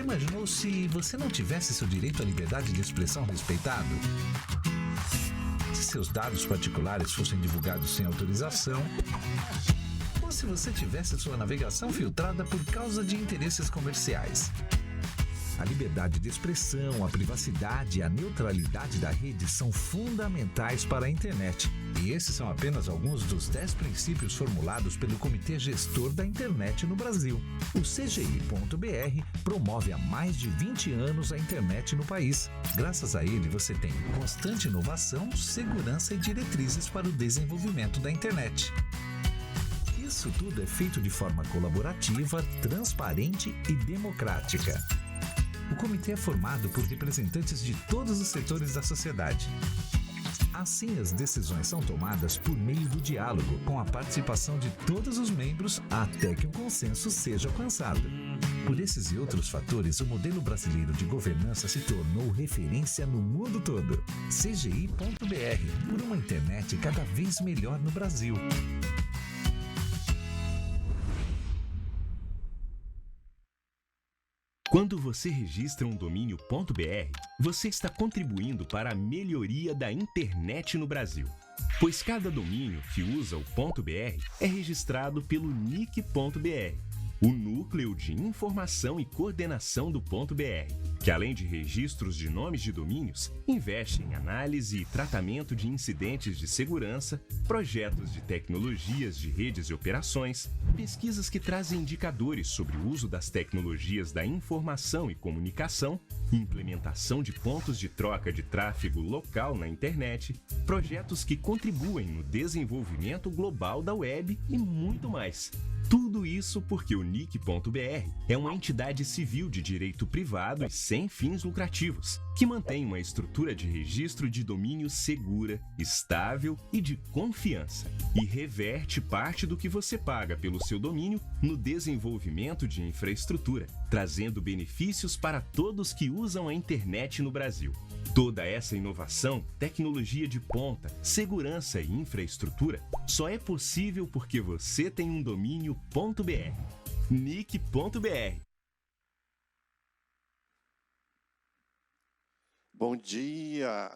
Já imaginou se você não tivesse seu direito à liberdade de expressão respeitado? Se seus dados particulares fossem divulgados sem autorização? Ou se você tivesse sua navegação filtrada por causa de interesses comerciais? A liberdade de expressão, a privacidade e a neutralidade da rede são fundamentais para a internet. E esses são apenas alguns dos 10 princípios formulados pelo Comitê Gestor da Internet no Brasil. O CGI.br promove há mais de 20 anos a internet no país. Graças a ele, você tem constante inovação, segurança e diretrizes para o desenvolvimento da internet. Isso tudo é feito de forma colaborativa, transparente e democrática. O comitê é formado por representantes de todos os setores da sociedade. Assim, as decisões são tomadas por meio do diálogo, com a participação de todos os membros, até que um consenso seja alcançado. Por esses e outros fatores, o modelo brasileiro de governança se tornou referência no mundo todo. CGI.br, por uma internet cada vez melhor no Brasil. Quando você registra um domínio .br, você está contribuindo para a melhoria da internet no Brasil. Pois cada domínio que usa o .br é registrado pelo NIC.br, o Núcleo de Informação e Coordenação do .br, que além de registros de nomes de domínios, investe em análise e tratamento de incidentes de segurança, projetos de tecnologias de redes e operações, pesquisas que trazem indicadores sobre o uso das tecnologias da informação e comunicação, implementação de pontos de troca de tráfego local na internet, projetos que contribuem no desenvolvimento global da web e muito mais. Tudo isso porque o NIC.br é uma entidade civil de direito privado e sem fins lucrativos, que mantém uma estrutura de registro de domínio segura, estável e de confiança, e reverte parte do que você paga pelo seu domínio no desenvolvimento de infraestrutura, trazendo benefícios para todos que usam a internet no Brasil. Toda essa inovação, tecnologia de ponta, segurança e infraestrutura só é possível porque você tem um domínio .br. NIC.br. Bom dia!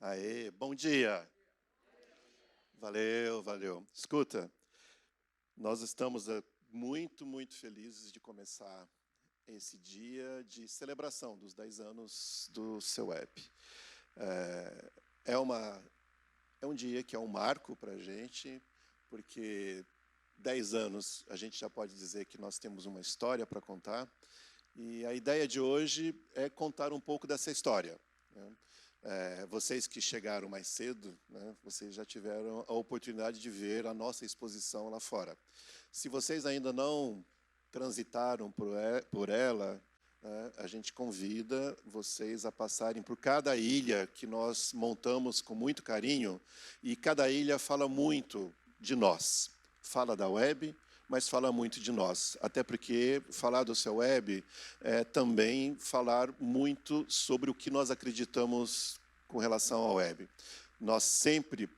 Aê, bom dia! Valeu, valeu. Escuta, nós estamos muito felizes de começar esse dia de celebração dos 10 anos do seu app. É um dia que é um marco para a gente, porque 10 anos a gente já pode dizer que nós temos uma história para contar, e a ideia de hoje é contar um pouco dessa história, né? Vocês que chegaram mais cedo, né, vocês já tiveram a oportunidade de ver a nossa exposição lá fora. Se vocês ainda não transitaram por ela, né, a gente convida vocês a passarem por cada ilha que nós montamos com muito carinho, e cada ilha fala muito de nós. Fala da web, mas fala muito de nós. Até porque falar do seu web é também falar muito sobre o que nós acreditamos com relação à web. Nós sempre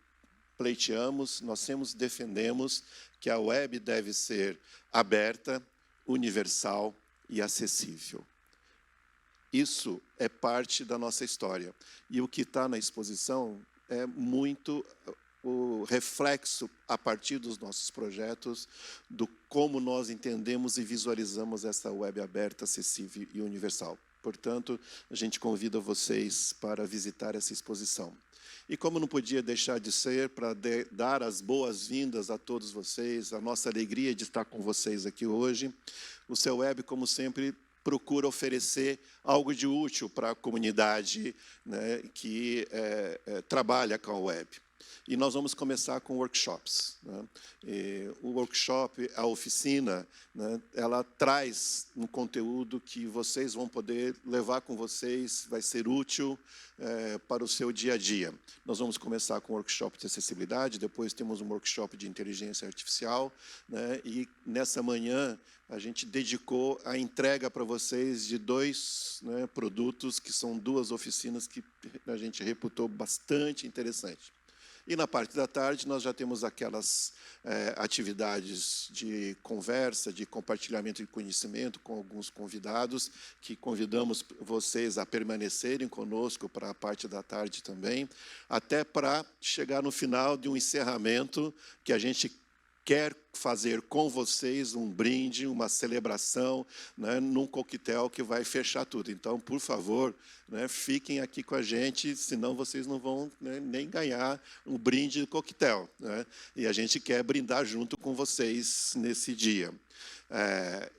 pleiteamos, nós sempre defendemos que a web deve ser aberta, universal e acessível. Isso é parte da nossa história. E o que está na exposição é muito o reflexo, a partir dos nossos projetos, do como nós entendemos e visualizamos essa web aberta, acessível e universal. Portanto, a gente convida vocês para visitar essa exposição. E como não podia deixar de ser, para dar as boas-vindas a todos vocês, a nossa alegria de estar com vocês aqui hoje, o seu web, como sempre, procura oferecer algo de útil para a comunidade, né, que trabalha com a web. E nós vamos começar com workshops, né? O workshop, a oficina, né, ela traz um conteúdo que vocês vão poder levar com vocês, vai ser útil para o seu dia a dia. Nós vamos começar com um workshop de acessibilidade, depois temos um workshop de inteligência artificial, né, e nessa manhã a gente dedicou a entrega para vocês de 2, né, produtos, que são 2 oficinas que a gente reputou bastante interessante. E na parte da tarde nós já temos aquelas atividades de conversa, de compartilhamento de conhecimento com alguns convidados, que convidamos vocês a permanecerem conosco para a parte da tarde também, até para chegar no final de um encerramento que a gente quer fazer com vocês um brinde, uma celebração, né, num coquetel que vai fechar tudo. Então, por favor, né, fiquem aqui com a gente, senão vocês não vão, né, nem ganhar um brinde de coquetel, né? E a gente quer brindar junto com vocês nesse dia.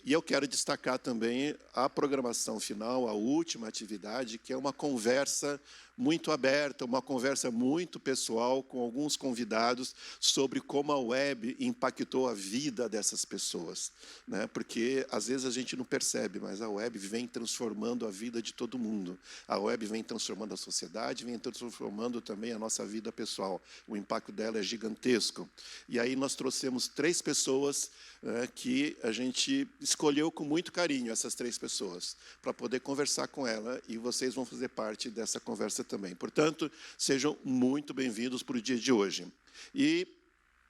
E eu quero destacar também a programação final, a última atividade, que é uma conversa muito aberta, uma conversa muito pessoal com alguns convidados sobre como a web impactou a vida dessas pessoas, né? Porque às vezes a gente não percebe, mas a web vem transformando a vida de todo mundo. A web vem transformando a sociedade, vem transformando também a nossa vida pessoal. O impacto dela é gigantesco. E aí nós trouxemos 3 pessoas, né, que a gente escolheu com muito carinho, essas 3 pessoas, para poder conversar com ela, e vocês vão fazer parte dessa conversa também. Portanto, sejam muito bem-vindos para o dia de hoje. E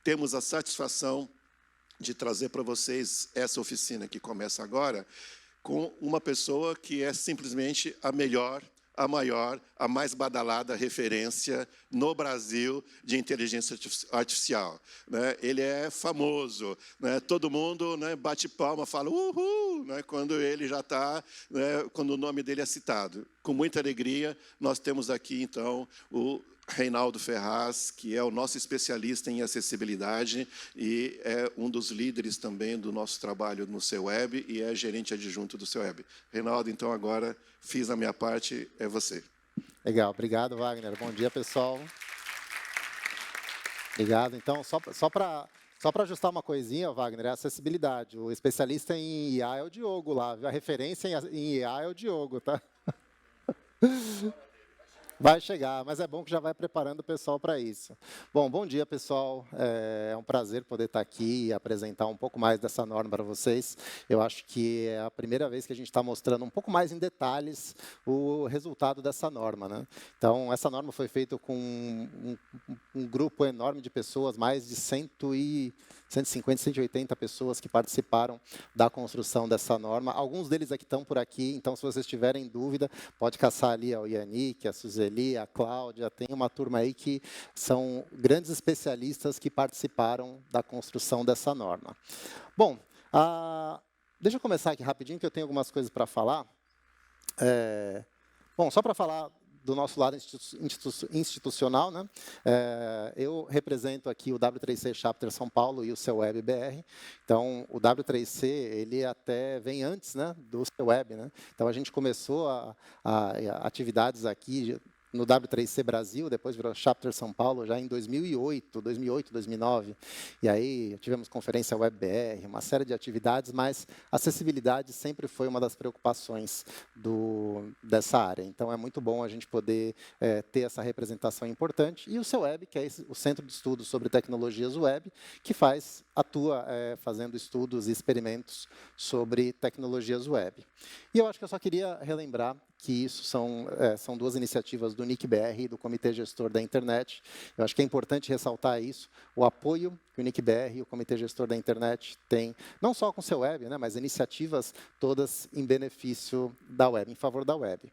temos a satisfação de trazer para vocês essa oficina que começa agora, com uma pessoa que é simplesmente a melhor, a maior, a mais badalada referência no Brasil de inteligência artificial, né? Ele é famoso, né? Todo mundo, né, bate palma, fala uhul, né, quando ele já está, né, quando o nome dele é citado. Com muita alegria, nós temos aqui, então, o Reinaldo Ferraz, que é o nosso especialista em acessibilidade e é um dos líderes também do nosso trabalho no CEWeb e é gerente adjunto do CEWeb. Reinaldo, então, agora fiz a minha parte, é você. Legal, obrigado, Wagner. Bom dia, pessoal. Obrigado. Então, só para ajustar uma coisinha, Wagner, é a acessibilidade. O especialista em IA é o Diogo lá, viu? A referência em IA é o Diogo, tá? Vai chegar, mas é bom que já vai preparando o pessoal para isso. Bom dia, pessoal. É um prazer poder estar aqui e apresentar um pouco mais dessa norma para vocês. Eu acho que é a primeira vez que a gente está mostrando um pouco mais em detalhes o resultado dessa norma, né? Então, essa norma foi feita com um grupo enorme de pessoas, mais de 150, 180 pessoas que participaram da construção dessa norma. Alguns deles aqui estão por aqui, então, se vocês tiverem dúvida, pode caçar ali o Yannick, a Suzeli, a Cláudia, tem uma turma aí que são grandes especialistas que participaram da construção dessa norma. Bom, deixa eu começar aqui rapidinho, que eu tenho algumas coisas para falar. Bom, só para falar do nosso lado institucional, né? Eu represento aqui o W3C Chapter São Paulo e o CEWeb BR. Então, o W3C, ele até vem antes, né, do CEWeb, né? Então, a gente começou atividades aqui no W3C Brasil, depois virou Chapter São Paulo, já em 2008, 2009. E aí tivemos conferência WebBR, uma série de atividades, mas acessibilidade sempre foi uma das preocupações dessa área. Então, é muito bom a gente poder ter essa representação importante. E o CEWeb, que é o Centro de Estudos sobre Tecnologias Web, que atua fazendo estudos e experimentos sobre tecnologias web. E eu acho que eu só queria relembrar que isso são 2 iniciativas do NIC-BR e do Comitê Gestor da Internet. Eu acho que é importante ressaltar isso, o apoio que o NIC-BR e o Comitê Gestor da Internet têm, não só com o CEWeb, né, mas iniciativas todas em benefício da web, em favor da web.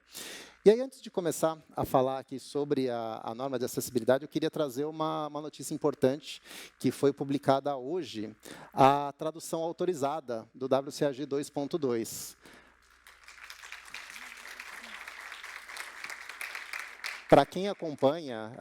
E aí, antes de começar a falar aqui sobre a norma de acessibilidade, eu queria trazer uma notícia importante, que foi publicada hoje, a tradução autorizada do WCAG 2.2. Para quem acompanha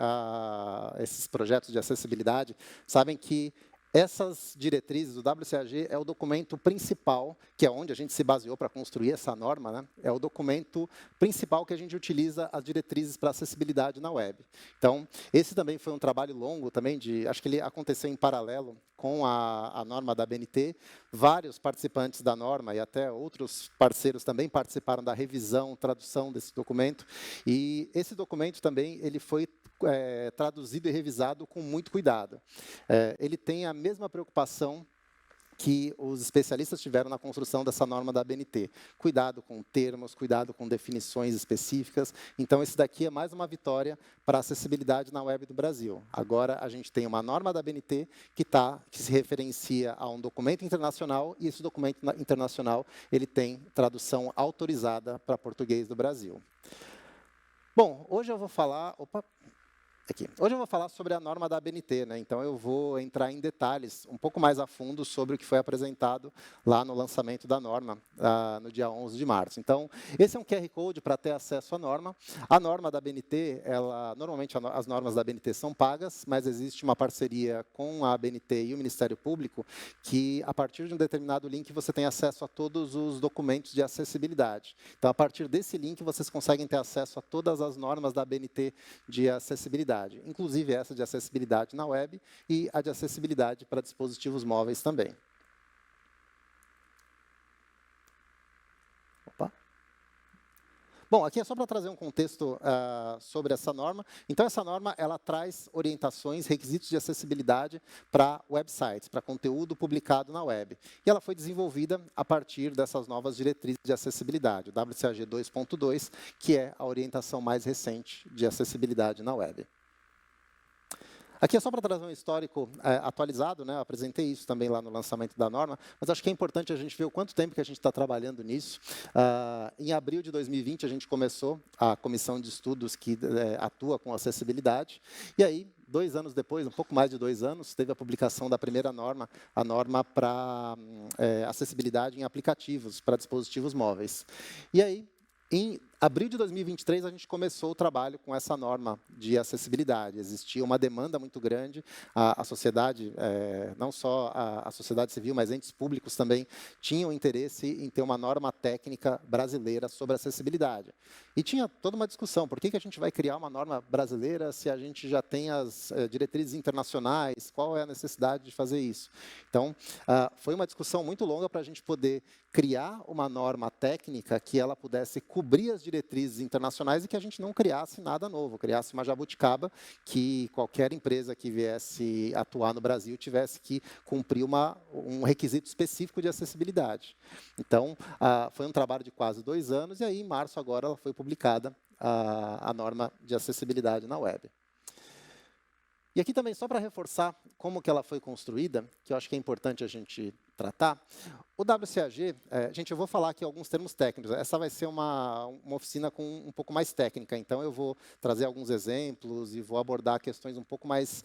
esses projetos de acessibilidade, sabem que essas diretrizes, o WCAG é o documento principal, que é onde a gente se baseou para construir essa norma, né? É o documento principal que a gente utiliza as diretrizes para acessibilidade na web. Então, esse também foi um trabalho longo, também acho que ele aconteceu em paralelo com a norma da BNT. Vários participantes da norma e até outros parceiros também participaram da revisão, tradução desse documento. E esse documento também ele foi traduzido e revisado com muito cuidado. Ele tem a mesma preocupação que os especialistas tiveram na construção dessa norma da ABNT. Cuidado com termos, cuidado com definições específicas. Então, esse daqui é mais uma vitória para a acessibilidade na web do Brasil. Agora, a gente tem uma norma da ABNT que se referencia a um documento internacional, e esse documento internacional ele tem tradução autorizada para português do Brasil. Bom, hoje eu vou falar... Hoje eu vou falar sobre a norma da ABNT, né? Então eu vou entrar em detalhes um pouco mais a fundo sobre o que foi apresentado lá no lançamento da norma, no dia 11 de março. Então, esse é um QR Code para ter acesso à norma. A norma da ABNT, normalmente as normas da ABNT são pagas, mas existe uma parceria com a ABNT e o Ministério Público que, a partir de um determinado link, você tem acesso a todos os documentos de acessibilidade. Então, a partir desse link, vocês conseguem ter acesso a todas as normas da ABNT de acessibilidade, inclusive essa de acessibilidade na web e a de acessibilidade para dispositivos móveis também. Opa. Bom, aqui é só para trazer um contexto sobre essa norma. Então, essa norma ela traz orientações, requisitos de acessibilidade para websites, para conteúdo publicado na web. E ela foi desenvolvida a partir dessas novas diretrizes de acessibilidade, o WCAG 2.2, que é a orientação mais recente de acessibilidade na web. Aqui é só para trazer um histórico atualizado, né? Eu apresentei isso também lá no lançamento da norma, mas acho que é importante a gente ver o quanto tempo que a gente está trabalhando nisso. Em abril de 2020, a gente começou a comissão de estudos que atua com acessibilidade, e aí, 2 anos depois, um pouco mais de 2 anos, teve a publicação da primeira norma, a norma para acessibilidade em aplicativos, para dispositivos móveis. E aí, em abril de 2023, a gente começou o trabalho com essa norma de acessibilidade. Existia uma demanda muito grande, a sociedade, não só a sociedade civil, mas entes públicos também tinham interesse em ter uma norma técnica brasileira sobre acessibilidade. E tinha toda uma discussão, por que a gente vai criar uma norma brasileira se a gente já tem as diretrizes internacionais, qual é a necessidade de fazer isso? Então, foi uma discussão muito longa para a gente poder criar uma norma técnica que ela pudesse cobrir as diretrizes internacionais e que a gente não criasse nada novo, criasse uma jabuticaba que qualquer empresa que viesse atuar no Brasil tivesse que cumprir um requisito específico de acessibilidade. Então, foi um trabalho de quase 2 anos, e aí, em março, agora, ela foi publicada a norma de acessibilidade na web. E aqui também, só para reforçar como que ela foi construída, que eu acho que é importante a gente tratar, o WCAG, gente, eu vou falar aqui alguns termos técnicos. Essa vai ser uma oficina com um pouco mais técnica, então eu vou trazer alguns exemplos e vou abordar questões um pouco mais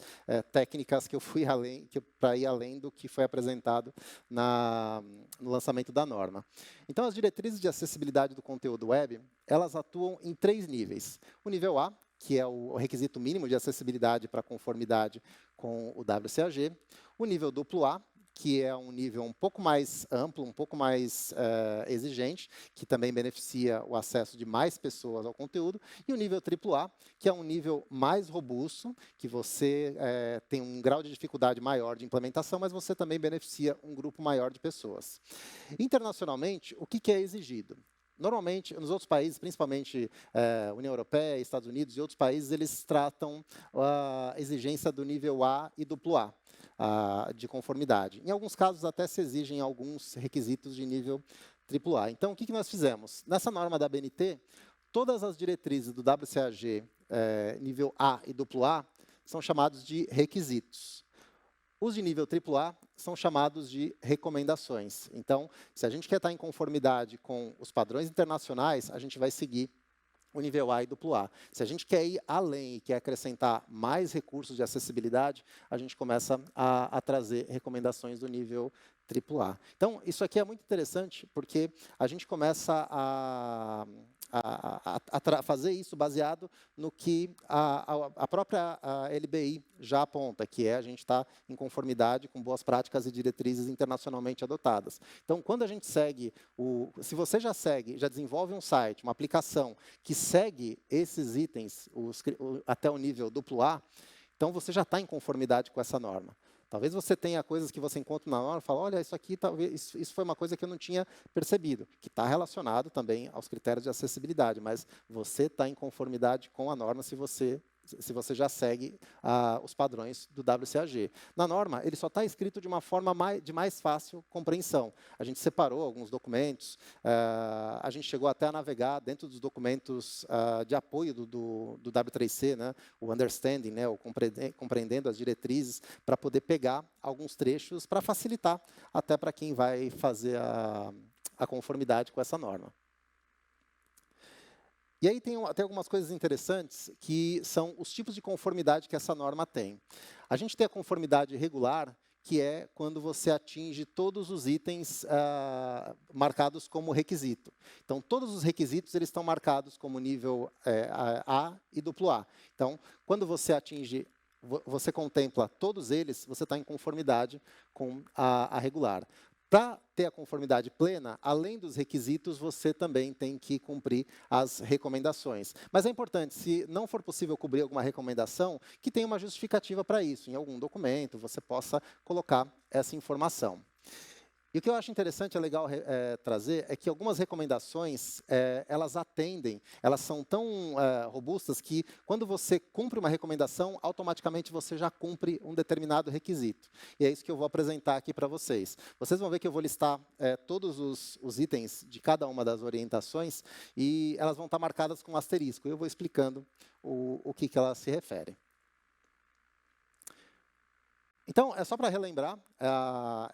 técnicas que eu fui para ir além do que foi apresentado no lançamento da norma. Então, as diretrizes de acessibilidade do conteúdo web, elas atuam em 3 níveis. O nível A, que é o requisito mínimo de acessibilidade para conformidade com o WCAG. O nível duplo-A, que é um nível um pouco mais amplo, um pouco mais exigente, que também beneficia o acesso de mais pessoas ao conteúdo. E o nível AAA, que é um nível mais robusto, que você tem um grau de dificuldade maior de implementação, mas você também beneficia um grupo maior de pessoas. Internacionalmente, o que é exigido? Normalmente, nos outros países, principalmente União Europeia, Estados Unidos e outros países, eles tratam a exigência do nível A e duplo A de conformidade. Em alguns casos, até se exigem alguns requisitos de nível AAA. Então, o que nós fizemos? Nessa norma da ABNT, todas as diretrizes do WCAG nível A e duplo A são chamados de requisitos. Os de nível AAA são chamados de recomendações. Então, se a gente quer estar em conformidade com os padrões internacionais, a gente vai seguir o nível A e duplo A. Se a gente quer ir além e quer acrescentar mais recursos de acessibilidade, a gente começa a trazer recomendações do nível AAA. Então, isso aqui é muito interessante, porque a gente começa a fazer isso baseado no que a própria LBI já aponta, que é a gente estar em conformidade com boas práticas e diretrizes internacionalmente adotadas. Então, quando a gente segue, se você já desenvolve um site, uma aplicação que segue esses itens até o nível AAA, então você já está em conformidade com essa norma. Talvez você tenha coisas que você encontra na norma e fala, olha, isso aqui, talvez, isso foi uma coisa que eu não tinha percebido, que está relacionado também aos critérios de acessibilidade, mas você está em conformidade com a norma se você se você já segue os padrões do WCAG. Na norma, ele só está escrito de uma forma de mais fácil compreensão. A gente separou alguns documentos, a gente chegou até a navegar dentro dos documentos de apoio do W3C, né, o understanding, né, o compreendendo as diretrizes, para poder pegar alguns trechos para facilitar até para quem vai fazer a conformidade com essa norma. E aí tem algumas coisas interessantes que são os tipos de conformidade que essa norma tem. A gente tem a conformidade regular, que é quando você atinge todos os itens marcados como requisito. Então, todos os requisitos eles estão marcados como nível A e AA. Então, quando você atinge, você contempla todos eles, você está em conformidade com a regular. Para ter a conformidade plena, além dos requisitos, você também tem que cumprir as recomendações. Mas é importante, se não for possível cobrir alguma recomendação, que tenha uma justificativa para isso. Em algum documento, você possa colocar essa informação. E o que eu acho interessante, legal trazer, é que algumas recomendações, elas atendem, elas são tão robustas que, quando você cumpre uma recomendação, automaticamente você já cumpre um determinado requisito. E é isso que eu vou apresentar aqui para vocês. Vocês vão ver que eu vou listar todos os itens de cada uma das orientações, e elas vão estar marcadas com um asterisco. Eu vou explicando o que elas se referem. Então, é só para relembrar,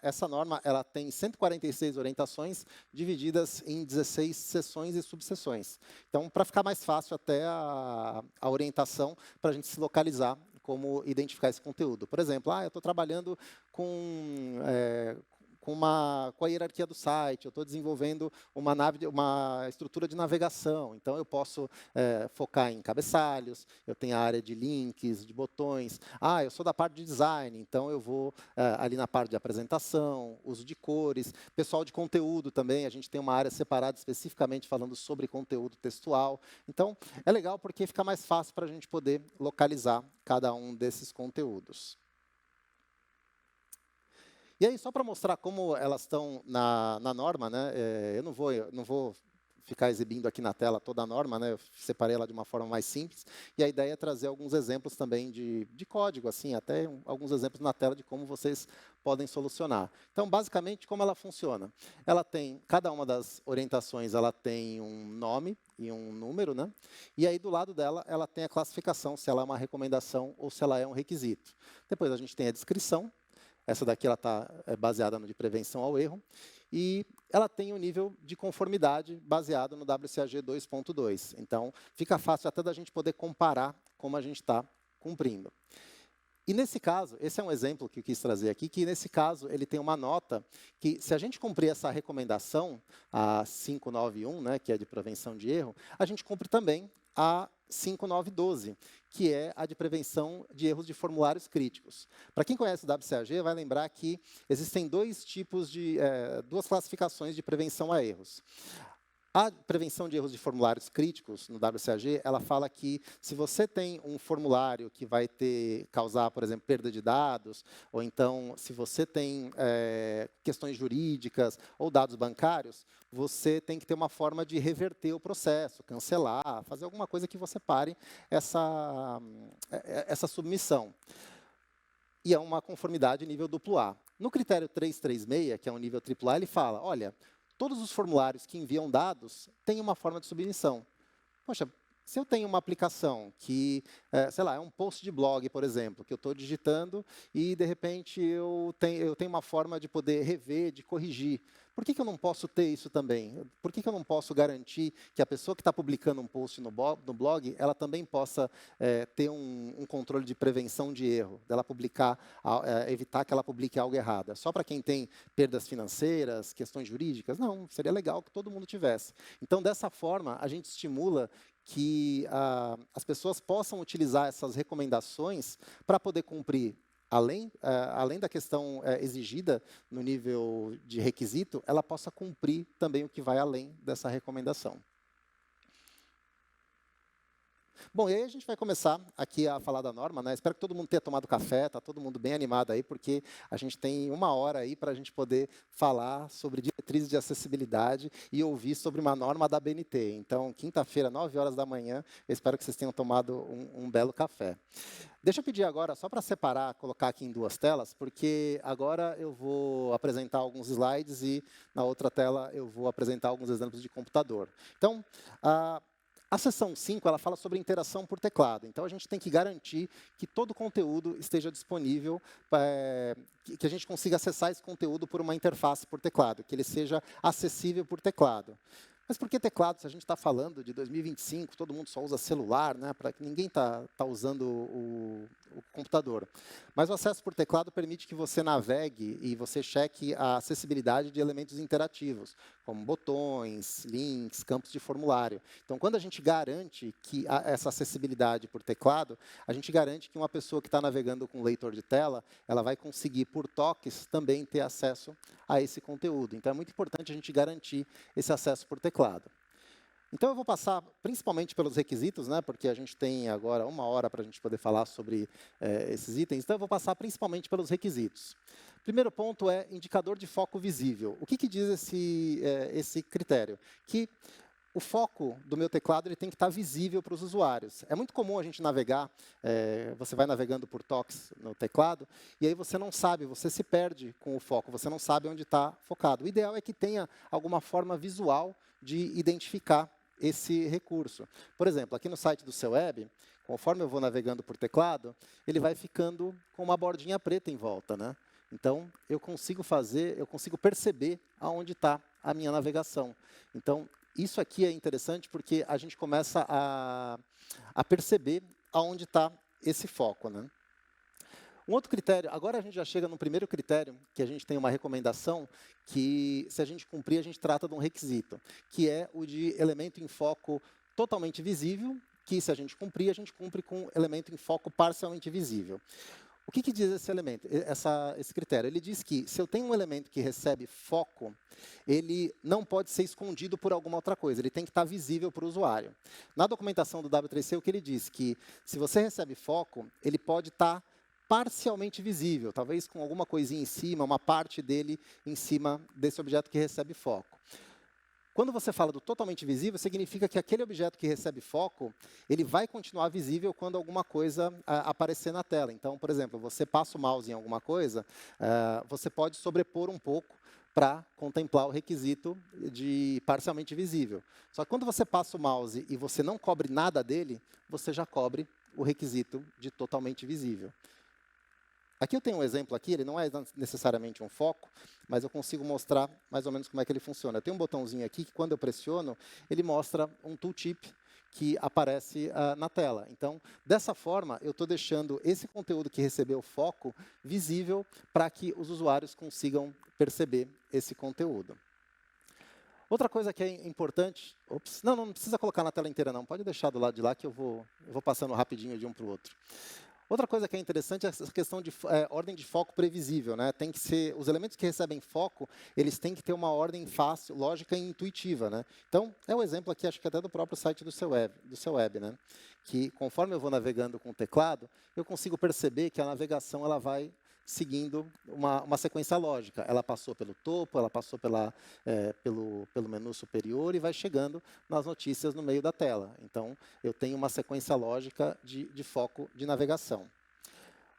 essa norma ela tem 146 orientações divididas em 16 seções e subseções. Então, para ficar mais fácil até a orientação, para a gente se localizar como identificar esse conteúdo. Por exemplo, eu estou trabalhando com a hierarquia do site, eu estou desenvolvendo uma estrutura de navegação, então eu posso focar em cabeçalhos, eu tenho a área de links, de botões. Eu sou da parte de design, então eu vou ali na parte de apresentação, uso de cores. Pessoal de conteúdo também, a gente tem uma área separada especificamente falando sobre conteúdo textual. Então, é legal porque fica mais fácil para a gente poder localizar cada um desses conteúdos. E aí, só para mostrar como elas estão na norma, né, eu não vou ficar exibindo aqui na tela toda a norma, né, eu separei ela de uma forma mais simples, e a ideia é trazer alguns exemplos também de código, assim, até alguns exemplos na tela de como vocês podem solucionar. Então, basicamente, como ela funciona? Cada uma das orientações ela tem um nome e um número, né? E aí, do lado dela, ela tem a classificação, se ela é uma recomendação ou se ela é um requisito. Depois, a gente tem a descrição. Essa daqui está baseada no de prevenção ao erro. E ela tem um nível de conformidade baseado no WCAG 2.2. Então, fica fácil até da gente poder comparar como a gente está cumprindo. E nesse caso, esse é um exemplo que eu quis trazer aqui, que nesse caso ele tem uma nota que, se a gente cumprir essa recomendação, a 591, né, que é de prevenção de erro, a gente cumpre também a 5912, que é a de prevenção de erros de formulários críticos. Para quem conhece o WCAG, vai lembrar que existem duas classificações de prevenção a erros. A prevenção de erros de formulários críticos no WCAG, ela fala que se você tem um formulário que vai causar, por exemplo, perda de dados, ou então se você tem questões jurídicas ou dados bancários, você tem que ter uma forma de reverter o processo, cancelar, fazer alguma coisa que você pare essa submissão. E é uma conformidade nível AA. No critério 336, que é um nível AAA, ele fala, olha, todos os formulários que enviam dados têm uma forma de submissão. Poxa, se eu tenho uma aplicação que, sei lá, é um post de blog, por exemplo, que eu estou digitando e, de repente, eu tenho uma forma de poder rever, de corrigir. Por que eu não posso ter isso também? Por que eu não posso garantir que a pessoa que está publicando um post no blog, ela também possa ter um controle de prevenção de erro, dela evitar que ela publique algo errado? Só para quem tem perdas financeiras, questões jurídicas? Não, seria legal que todo mundo tivesse. Então, dessa forma, a gente estimula que as pessoas possam utilizar essas recomendações para poder cumprir, além da questão exigida no nível de requisito, ela possa cumprir também o que vai além dessa recomendação. Bom, e aí a gente vai começar aqui a falar da norma, né? Espero que todo mundo tenha tomado café, está todo mundo bem animado aí, porque a gente tem 1 hora aí para a gente poder falar sobre diretrizes de acessibilidade e ouvir sobre uma norma da BNT. Então, quinta-feira, 9 horas da manhã, eu espero que vocês tenham tomado um belo café. Deixa eu pedir agora, só para separar, colocar aqui em 2 telas, porque agora eu vou apresentar alguns slides e na outra tela eu vou apresentar alguns exemplos de computador. Então, a seção 5, ela fala sobre interação por teclado. Então, a gente tem que garantir que todo o conteúdo esteja disponível, que a gente consiga acessar esse conteúdo por uma interface por teclado, que ele seja acessível por teclado. Mas por que teclado? Se a gente está falando de 2025, todo mundo só usa celular, né? Para que ninguém está usando o computador. Mas o acesso por teclado permite que você navegue e você cheque a acessibilidade de elementos interativos, como botões, links, campos de formulário. Então, quando a gente garante que essa acessibilidade por teclado, a gente garante que uma pessoa que está navegando com leitor de tela, ela vai conseguir, por toques, também ter acesso a esse conteúdo. Então, é muito importante a gente garantir esse acesso por teclado. Então, eu vou passar principalmente pelos requisitos, né, porque a gente tem agora 1 hora para a gente poder falar sobre esses itens. Então, eu vou passar principalmente pelos requisitos. Primeiro ponto é indicador de foco visível. O que diz esse critério? Que o foco do meu teclado ele tem que estar visível para os usuários. É muito comum a gente navegar, você vai navegando por toques no teclado, e aí você não sabe, você se perde com o foco, você não sabe onde está focado. O ideal é que tenha alguma forma visual de identificar esse recurso. Por exemplo, aqui no site do seu web, conforme eu vou navegando por teclado, ele vai ficando com uma bordinha preta em volta, né? Então, eu consigo perceber aonde está a minha navegação. Então, isso aqui é interessante porque a gente começa a perceber aonde está esse foco, né? Um outro critério, agora a gente já chega no primeiro critério, que a gente tem uma recomendação, que se a gente cumprir, a gente trata de um requisito, que é o de elemento em foco totalmente visível, que se a gente cumpre com elemento em foco parcialmente visível. O que diz esse elemento, esse critério? Ele diz que se eu tenho um elemento que recebe foco, ele não pode ser escondido por alguma outra coisa, ele tem que estar visível para o usuário. Na documentação do W3C, o que ele diz? Que se você recebe foco, ele pode estar parcialmente visível, talvez com alguma coisinha em cima, uma parte dele em cima desse objeto que recebe foco. Quando você fala do totalmente visível, significa que aquele objeto que recebe foco, ele vai continuar visível quando alguma coisa aparecer na tela. Então, por exemplo, você passa o mouse em alguma coisa, você pode sobrepor um pouco para contemplar o requisito de parcialmente visível. Só que quando você passa o mouse e você não cobre nada dele, você já cobre o requisito de totalmente visível. Aqui eu tenho um exemplo aqui, ele não é necessariamente um foco, mas eu consigo mostrar mais ou menos como é que ele funciona. Tem um botãozinho aqui que, quando eu pressiono, ele mostra um tooltip que aparece na tela. Então, dessa forma, eu estou deixando esse conteúdo que recebeu foco visível para que os usuários consigam perceber esse conteúdo. Outra coisa que é importante... Ops, não precisa colocar na tela inteira, não. Pode deixar do lado de lá que eu vou passando rapidinho de um para o outro. Outra coisa que é interessante é essa questão de ordem de foco previsível, né? Tem que ser, os elementos que recebem foco, eles têm que ter uma ordem fácil, lógica e intuitiva, né? Então, é um exemplo aqui, acho que até do próprio site do seu web, né? Que conforme eu vou navegando com o teclado, eu consigo perceber que a navegação ela vai seguindo uma sequência lógica. Ela passou pelo topo, ela passou pelo menu superior e vai chegando nas notícias no meio da tela. Então, eu tenho uma sequência lógica de foco de navegação.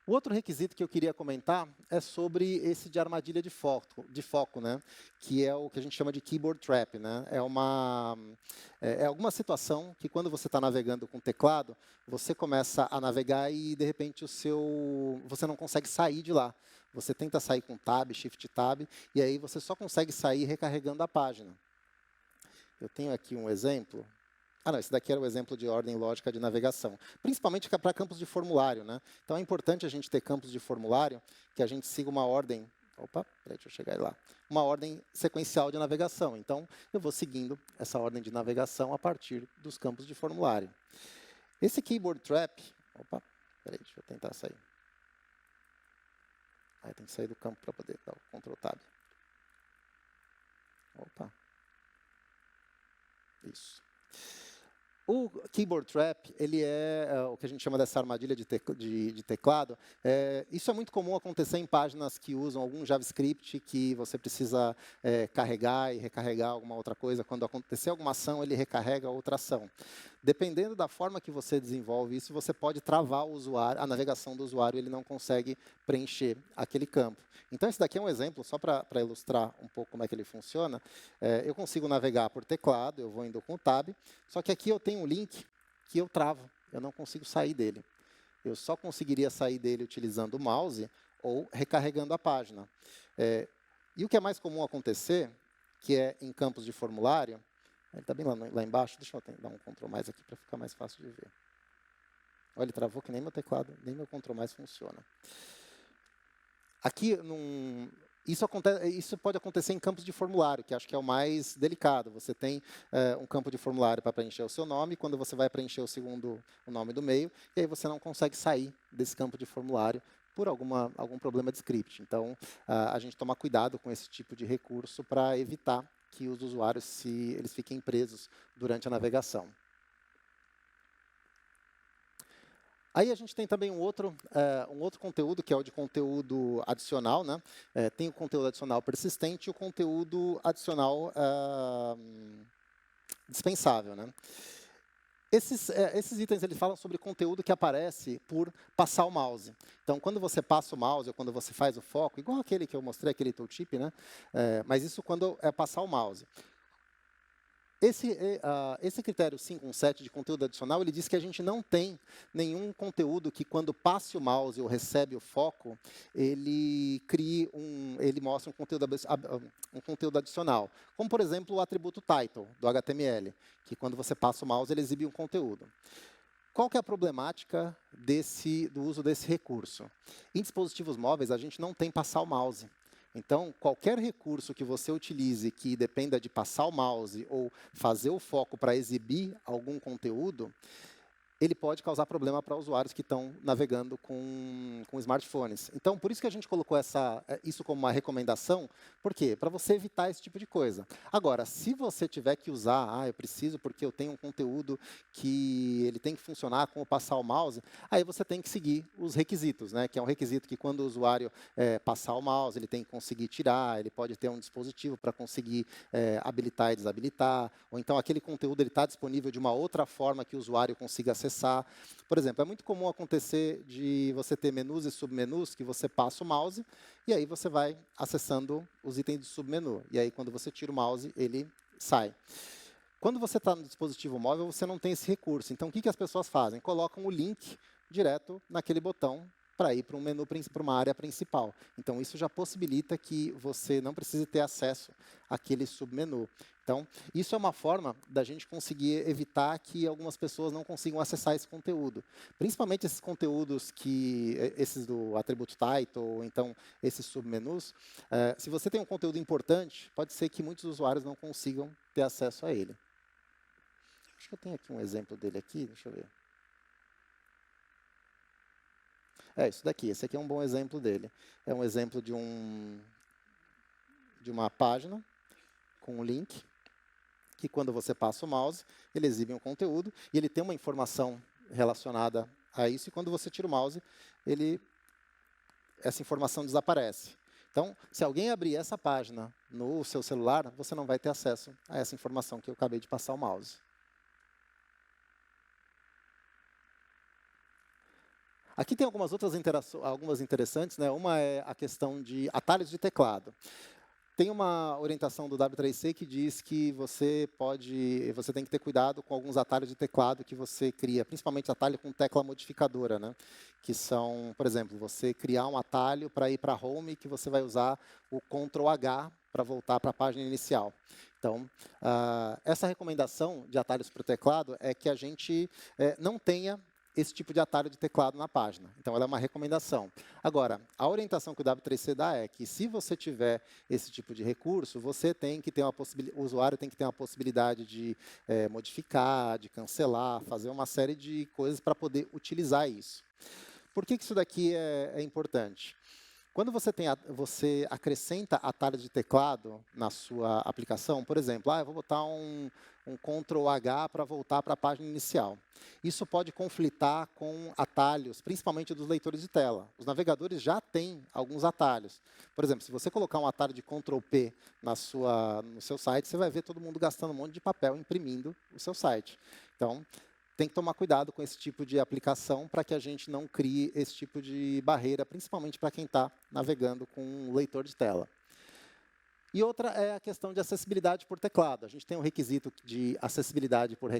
O outro requisito que eu queria comentar é sobre esse de armadilha de foco, né? Que é o que a gente chama de keyboard trap, né? É alguma situação que, quando você está navegando com o teclado, você começa a navegar e, de repente, você não consegue sair de lá. Você tenta sair com Tab, Shift Tab, e aí você só consegue sair recarregando a página. Eu tenho aqui um exemplo. Não, esse daqui era o exemplo de ordem lógica de navegação, principalmente para campos de formulário, né? Então, é importante a gente ter campos de formulário que a gente siga uma ordem... Opa, peraí, deixa eu chegar lá. Uma ordem sequencial de navegação. Então, eu vou seguindo essa ordem de navegação a partir dos campos de formulário. Esse keyboard trap... Opa, peraí, deixa eu tentar sair. Aí tem que sair do campo para poder dar o Ctrl Tab. Opa. Isso. O Keyboard Trap, ele é o que a gente chama dessa armadilha de teclado. Isso é muito comum acontecer em páginas que usam algum JavaScript que você precisa carregar e recarregar alguma outra coisa. Quando acontecer alguma ação, ele recarrega outra ação. Dependendo da forma que você desenvolve isso, você pode travar o usuário, a navegação do usuário, ele não consegue preencher aquele campo. Então, esse daqui é um exemplo, só para ilustrar um pouco como é que ele funciona. Eu consigo navegar por teclado, eu vou indo com o Tab, só que aqui eu tenho um link que eu travo, eu não consigo sair dele. Eu só conseguiria sair dele utilizando o mouse ou recarregando a página. E o que é mais comum acontecer, que é em campos de formulário, ele está bem lá embaixo, deixa eu dar um Ctrl mais aqui para ficar mais fácil de ver. Olha, ele travou que nem meu teclado, nem meu Ctrl mais funciona. Aqui, isso pode acontecer em campos de formulário, que acho que é o mais delicado. Você tem um campo de formulário para preencher o seu nome, quando você vai preencher o nome do meio, e aí você não consegue sair desse campo de formulário por algum problema de script. Então, a gente toma cuidado com esse tipo de recurso para evitar que os usuários eles fiquem presos durante a navegação. Aí a gente tem também um outro conteúdo, que é o de conteúdo adicional, né? Tem o conteúdo adicional persistente e o conteúdo adicional dispensável, né? Esses itens eles falam sobre conteúdo que aparece por passar o mouse. Então, quando você passa o mouse ou quando você faz o foco, igual aquele que eu mostrei, aquele tooltip, né? Mas isso quando é passar o mouse. Esse critério 517 de conteúdo adicional, ele diz que a gente não tem nenhum conteúdo que, quando passe o mouse ou recebe o foco, ele mostra um conteúdo adicional. Como, por exemplo, o atributo title do HTML, que quando você passa o mouse, ele exibe um conteúdo. Qual que é a problemática do uso desse recurso? Em dispositivos móveis, a gente não tem passar o mouse. Então, qualquer recurso que você utilize que dependa de passar o mouse ou fazer o foco para exibir algum conteúdo, ele pode causar problema para usuários que estão navegando com smartphones. Então, por isso que a gente colocou isso como uma recomendação. Por quê? Para você evitar esse tipo de coisa. Agora, se você tiver que usar, eu preciso porque eu tenho um conteúdo que ele tem que funcionar como passar o mouse, aí você tem que seguir os requisitos, né? Que é um requisito que, quando o usuário passar o mouse, ele tem que conseguir tirar, ele pode ter um dispositivo para conseguir habilitar e desabilitar, ou então aquele conteúdo está disponível de uma outra forma que o usuário consiga acessar. Por exemplo, é muito comum acontecer de você ter menus e submenus que você passa o mouse e aí você vai acessando os itens do submenu. E aí, quando você tira o mouse, ele sai. Quando você está no dispositivo móvel, você não tem esse recurso. Então, o que as pessoas fazem? Colocam o link direto naquele botão para ir para um menu, para uma área principal. Então, isso já possibilita que você não precise ter acesso àquele submenu. Então, isso é uma forma da gente conseguir evitar que algumas pessoas não consigam acessar esse conteúdo. Principalmente esses conteúdos esses do atributo title, ou então esses submenus. Se você tem um conteúdo importante, pode ser que muitos usuários não consigam ter acesso a ele. Acho que eu tenho aqui um exemplo dele aqui, deixa eu ver. Isso daqui, esse aqui é um bom exemplo dele. É um exemplo de uma página com um link, que quando você passa o mouse, ele exibe um conteúdo, e ele tem uma informação relacionada a isso, e quando você tira o mouse, essa informação desaparece. Então, se alguém abrir essa página no seu celular, você não vai ter acesso a essa informação que eu acabei de passar o mouse. Aqui tem algumas interessantes, né? Uma é a questão de atalhos de teclado. Tem uma orientação do W3C que diz que você tem que ter cuidado com alguns atalhos de teclado que você cria, principalmente atalho com tecla modificadora, né? Que são, por exemplo, você criar um atalho para ir para Home, que você vai usar o Ctrl H para voltar para a página inicial. Então, essa recomendação de atalhos para o teclado é que a gente não tenha esse tipo de atalho de teclado na página. Então, ela é uma recomendação. Agora, a orientação que o W3C dá é que, se você tiver esse tipo de recurso, você tem que ter o usuário tem que ter uma possibilidade de modificar, de cancelar, fazer uma série de coisas para poder utilizar isso. Por que isso daqui é importante? Quando você acrescenta atalhos de teclado na sua aplicação, por exemplo, eu vou botar um Ctrl H para voltar para a página inicial. Isso pode conflitar com atalhos, principalmente dos leitores de tela. Os navegadores já têm alguns atalhos. Por exemplo, se você colocar um atalho de Ctrl P no seu site, você vai ver todo mundo gastando um monte de papel imprimindo o seu site. Então, tem que tomar cuidado com esse tipo de aplicação para que a gente não crie esse tipo de barreira, principalmente para quem está navegando com um leitor de tela. E outra é a questão de acessibilidade por teclado. A gente tem um requisito de acessibilidade por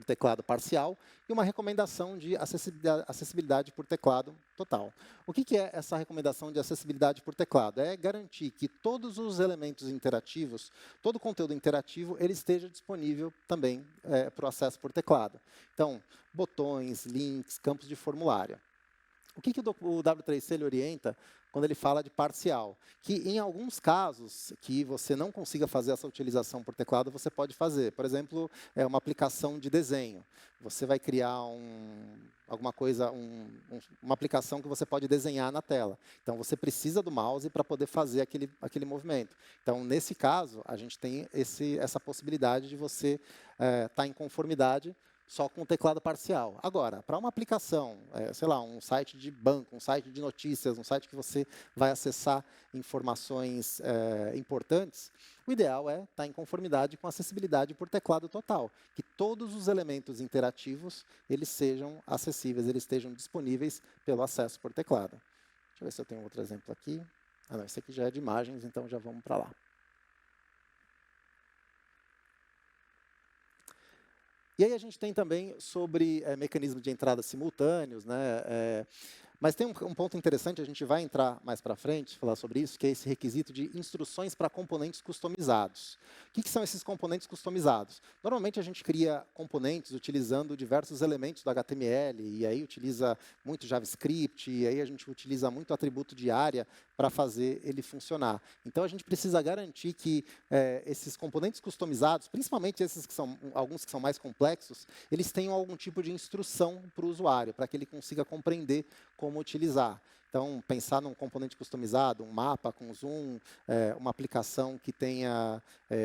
teclado parcial e uma recomendação de acessibilidade por teclado total. O que é essa recomendação de acessibilidade por teclado? É garantir que todos os elementos interativos, todo o conteúdo interativo, ele esteja disponível também para o acesso por teclado. Então, botões, links, campos de formulário. O que o W3C ele orienta quando ele fala de parcial? Que em alguns casos que você não consiga fazer essa utilização por teclado, você pode fazer. Por exemplo, uma aplicação de desenho. Você vai criar uma aplicação que você pode desenhar na tela. Então, você precisa do mouse para poder fazer aquele movimento. Então, nesse caso, a gente tem essa possibilidade de você estar em conformidade só com o teclado parcial. Agora, para uma aplicação, sei lá, um site de banco, um site de notícias, um site que você vai acessar informações importantes, o ideal é estar em conformidade com a acessibilidade por teclado total, que todos os elementos interativos eles sejam acessíveis, eles estejam disponíveis pelo acesso por teclado. Deixa eu ver se eu tenho outro exemplo aqui. Não, esse aqui já é de imagens, então já vamos para lá. E aí a gente tem também sobre mecanismos de entrada simultâneos, né? Mas tem um ponto interessante, a gente vai entrar mais para frente, falar sobre isso, que é esse requisito de instruções para componentes customizados. O que são esses componentes customizados? Normalmente a gente cria componentes utilizando diversos elementos do HTML, e aí utiliza muito JavaScript, e aí a gente utiliza muito atributo de área para fazer ele funcionar. Então a gente precisa garantir que esses componentes customizados, principalmente alguns que são mais complexos, eles tenham algum tipo de instrução para o usuário, para que ele consiga compreender como utilizar. Então, pensar num componente customizado, um mapa com zoom, uma aplicação que tenha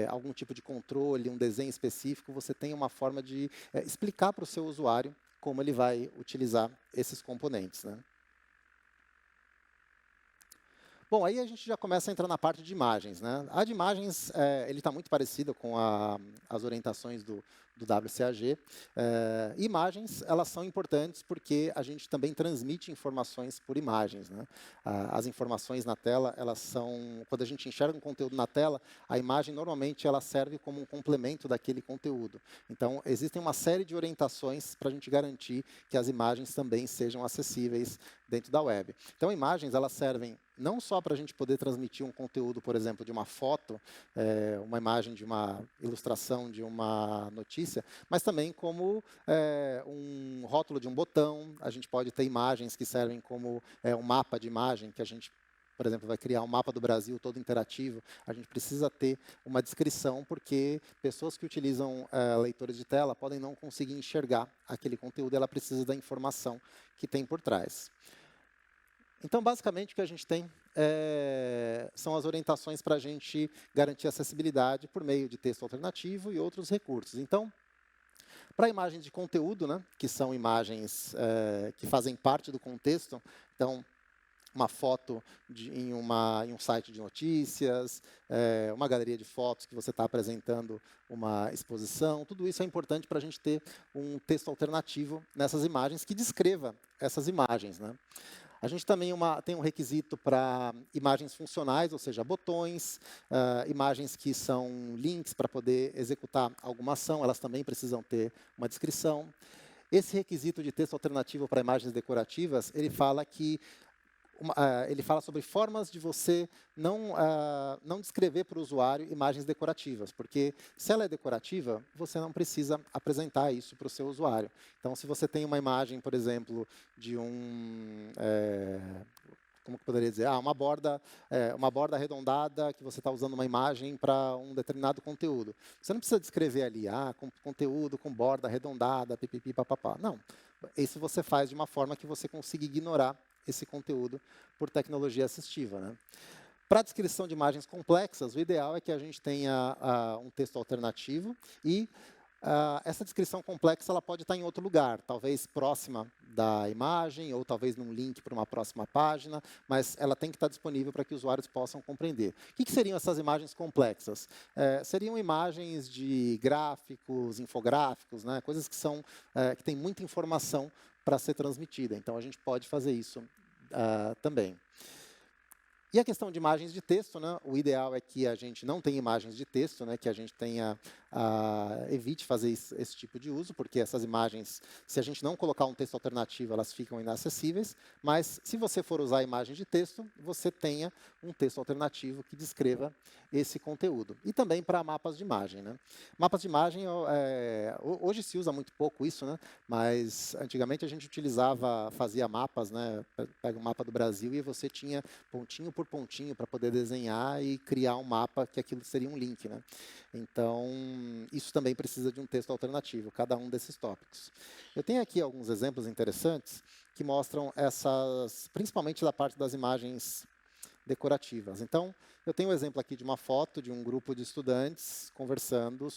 algum tipo de controle, um desenho específico, você tem uma forma de explicar para o seu usuário como ele vai utilizar esses componentes, né? Bom, aí a gente já começa a entrar na parte de imagens, né? A de imagens, ele está muito parecido com as orientações do WCAG. Imagens, elas são importantes porque a gente também transmite informações por imagens, né? As informações na tela, elas são... Quando a gente enxerga um conteúdo na tela, a imagem, normalmente, ela serve como um complemento daquele conteúdo. Então, existem uma série de orientações para a gente garantir que as imagens também sejam acessíveis dentro da web. Então, imagens, elas servem não só para a gente poder transmitir um conteúdo, por exemplo, de uma foto, uma imagem de uma ilustração de uma notícia, mas também como um rótulo de um botão. A gente pode ter imagens que servem como um mapa de imagem, que a gente, por exemplo, vai criar um mapa do Brasil todo interativo. A gente precisa ter uma descrição, porque pessoas que utilizam leitores de tela podem não conseguir enxergar aquele conteúdo, ela precisa da informação que tem por trás. Então, basicamente, o que a gente tem são as orientações para a gente garantir acessibilidade por meio de texto alternativo e outros recursos. Então, para imagens de conteúdo, né, que são imagens que fazem parte do contexto, então, uma foto em um site de notícias, uma galeria de fotos que você está apresentando uma exposição, tudo isso é importante para a gente ter um texto alternativo nessas imagens que descreva essas imagens, né? A gente também tem um requisito para imagens funcionais, ou seja, botões, imagens que são links para poder executar alguma ação, elas também precisam ter uma descrição. Esse requisito de texto alternativo para imagens decorativas, ele fala sobre formas de você não descrever para o usuário imagens decorativas, porque se ela é decorativa, você não precisa apresentar isso para o seu usuário. Então, se você tem uma imagem, por exemplo, de como que eu poderia dizer? Uma borda arredondada que você está usando uma imagem para um determinado conteúdo. Você não precisa descrever ali, conteúdo com borda arredondada, pipipi, papapá. Não. Isso você faz de uma forma que você consiga ignorar esse conteúdo por tecnologia assistiva, né? Para a descrição de imagens complexas, o ideal é que a gente tenha um texto alternativo e essa descrição complexa ela pode estar em outro lugar, talvez próxima da imagem ou talvez num link para uma próxima página, mas ela tem que estar disponível para que os usuários possam compreender. O que seriam essas imagens complexas? Seriam imagens de gráficos, infográficos, né? Coisas que têm muita informação para ser transmitida. Então, a gente pode fazer isso também. E a questão de imagens de texto, né? O ideal é que a gente não tenha imagens de texto, né? Que a gente evite fazer esse tipo de uso, porque essas imagens, se a gente não colocar um texto alternativo, elas ficam inacessíveis, mas se você for usar imagens de texto, você tenha um texto alternativo que descreva esse conteúdo. E também para mapas de imagem, né? Mapas de imagem, hoje se usa muito pouco isso, né? Mas antigamente a gente fazia mapas, né? Pega um mapa do Brasil e você tinha pontinho por pontinho para poder desenhar e criar um mapa que aquilo seria um link, né? Então, isso também precisa de um texto alternativo, cada um desses tópicos. Eu tenho aqui alguns exemplos interessantes que mostram principalmente da parte das imagens decorativas. Então, eu tenho um exemplo aqui de uma foto de um grupo de estudantes conversando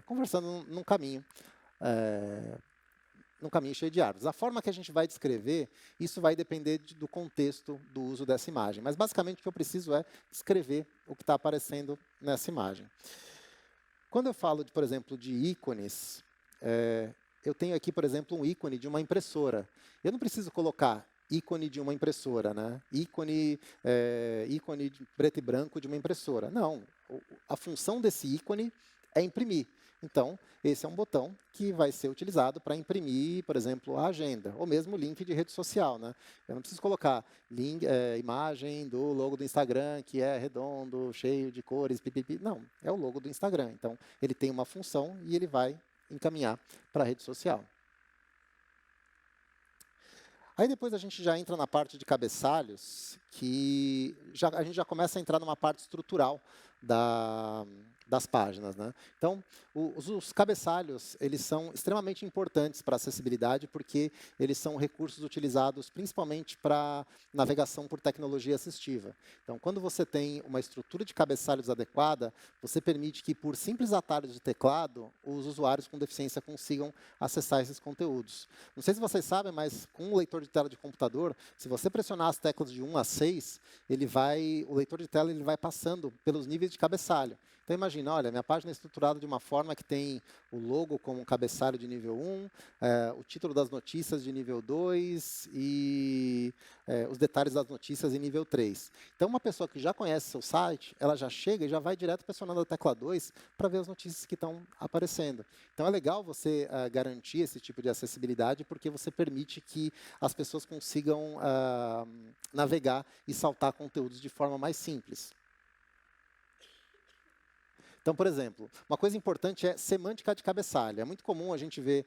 conversando num caminho. Num caminho cheio de árvores. A forma que a gente vai descrever, isso vai depender do contexto do uso dessa imagem. Mas, basicamente, o que eu preciso é descrever o que está aparecendo nessa imagem. Quando eu falo, por exemplo, de ícones, eu tenho aqui, por exemplo, um ícone de uma impressora. Eu não preciso colocar ícone de uma impressora, né? Ícone de preto e branco de uma impressora. Não. A função desse ícone é imprimir. Então, esse é um botão que vai ser utilizado para imprimir, por exemplo, a agenda, ou mesmo o link de rede social, né? Eu não preciso colocar imagem do logo do Instagram, que é redondo, cheio de cores, pipipi. Não, é o logo do Instagram. Então, ele tem uma função e ele vai encaminhar para a rede social. Aí depois a gente já entra na parte de cabeçalhos, que a gente já começa a entrar numa parte estrutural das páginas, né? Então, os cabeçalhos, eles são extremamente importantes para a acessibilidade, porque eles são recursos utilizados principalmente para navegação por tecnologia assistiva. Então, quando você tem uma estrutura de cabeçalhos adequada, você permite que, por simples atalhos de teclado, os usuários com deficiência consigam acessar esses conteúdos. Não sei se vocês sabem, mas com o leitor de tela de computador, se você pressionar as teclas de 1 a 6, o leitor de tela ele vai passando pelos níveis de cabeçalho. Então, imagina, olha, minha página é estruturada de uma forma que tem o logo como um cabeçalho de nível 1, o título das notícias de nível 2 e os detalhes das notícias em nível 3. Então, uma pessoa que já conhece seu site, ela já chega e já vai direto pressionando a tecla 2 para ver as notícias que estão aparecendo. Então, é legal você garantir esse tipo de acessibilidade, porque você permite que as pessoas consigam navegar e saltar conteúdos de forma mais simples. Então, por exemplo, uma coisa importante é semântica de cabeçalho. É muito comum a gente ver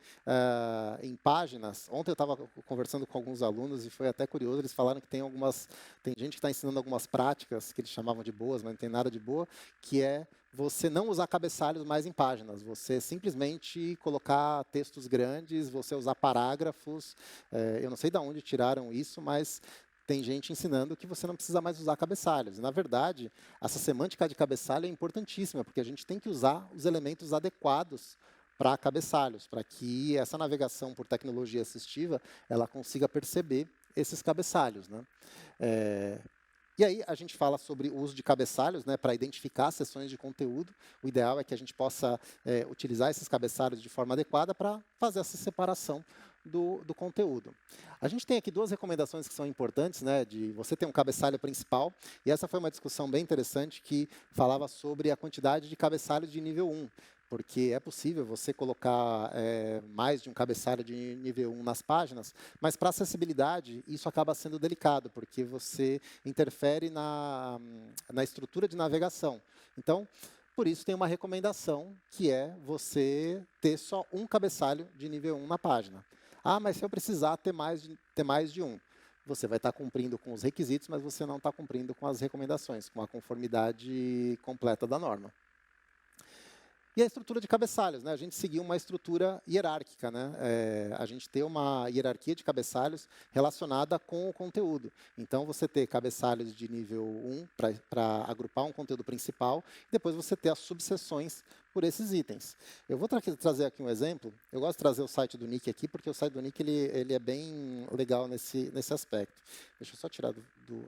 em páginas. Ontem eu estava conversando com alguns alunos e foi até curioso, eles falaram que tem gente que está ensinando algumas práticas que eles chamavam de boas, mas não tem nada de boa, que é você não usar cabeçalhos mais em páginas, você simplesmente colocar textos grandes, você usar parágrafos. Eu não sei de onde tiraram isso, mas tem gente ensinando que você não precisa mais usar cabeçalhos. Na verdade, essa semântica de cabeçalho é importantíssima, porque a gente tem que usar os elementos adequados para cabeçalhos, para que essa navegação por tecnologia assistiva ela consiga perceber esses cabeçalhos, né? E aí a gente fala sobre o uso de cabeçalhos, né, para identificar seções de conteúdo. O ideal é que a gente possa utilizar esses cabeçalhos de forma adequada para fazer essa separação do conteúdo. A gente tem aqui duas recomendações que são importantes, né, de você ter um cabeçalho principal, e essa foi uma discussão bem interessante que falava sobre a quantidade de cabeçalhos de nível 1, porque é possível você colocar mais de um cabeçalho de nível 1 nas páginas, mas para acessibilidade isso acaba sendo delicado, porque você interfere na estrutura de navegação. Então, por isso tem uma recomendação, que é você ter só um cabeçalho de nível 1 na página. Mas se eu precisar ter mais de um, você vai estar cumprindo com os requisitos, mas você não está cumprindo com as recomendações, com a conformidade completa da norma. E a estrutura de cabeçalhos, né? A gente seguiu uma estrutura hierárquica, né? A gente tem uma hierarquia de cabeçalhos relacionada com o conteúdo. Então, você ter cabeçalhos de nível 1 para agrupar um conteúdo principal, e depois você ter as subseções por esses itens. Eu vou trazer aqui um exemplo. Eu gosto de trazer o site do Nick aqui, porque o site do Nick ele é bem legal nesse aspecto. Deixa eu só tirar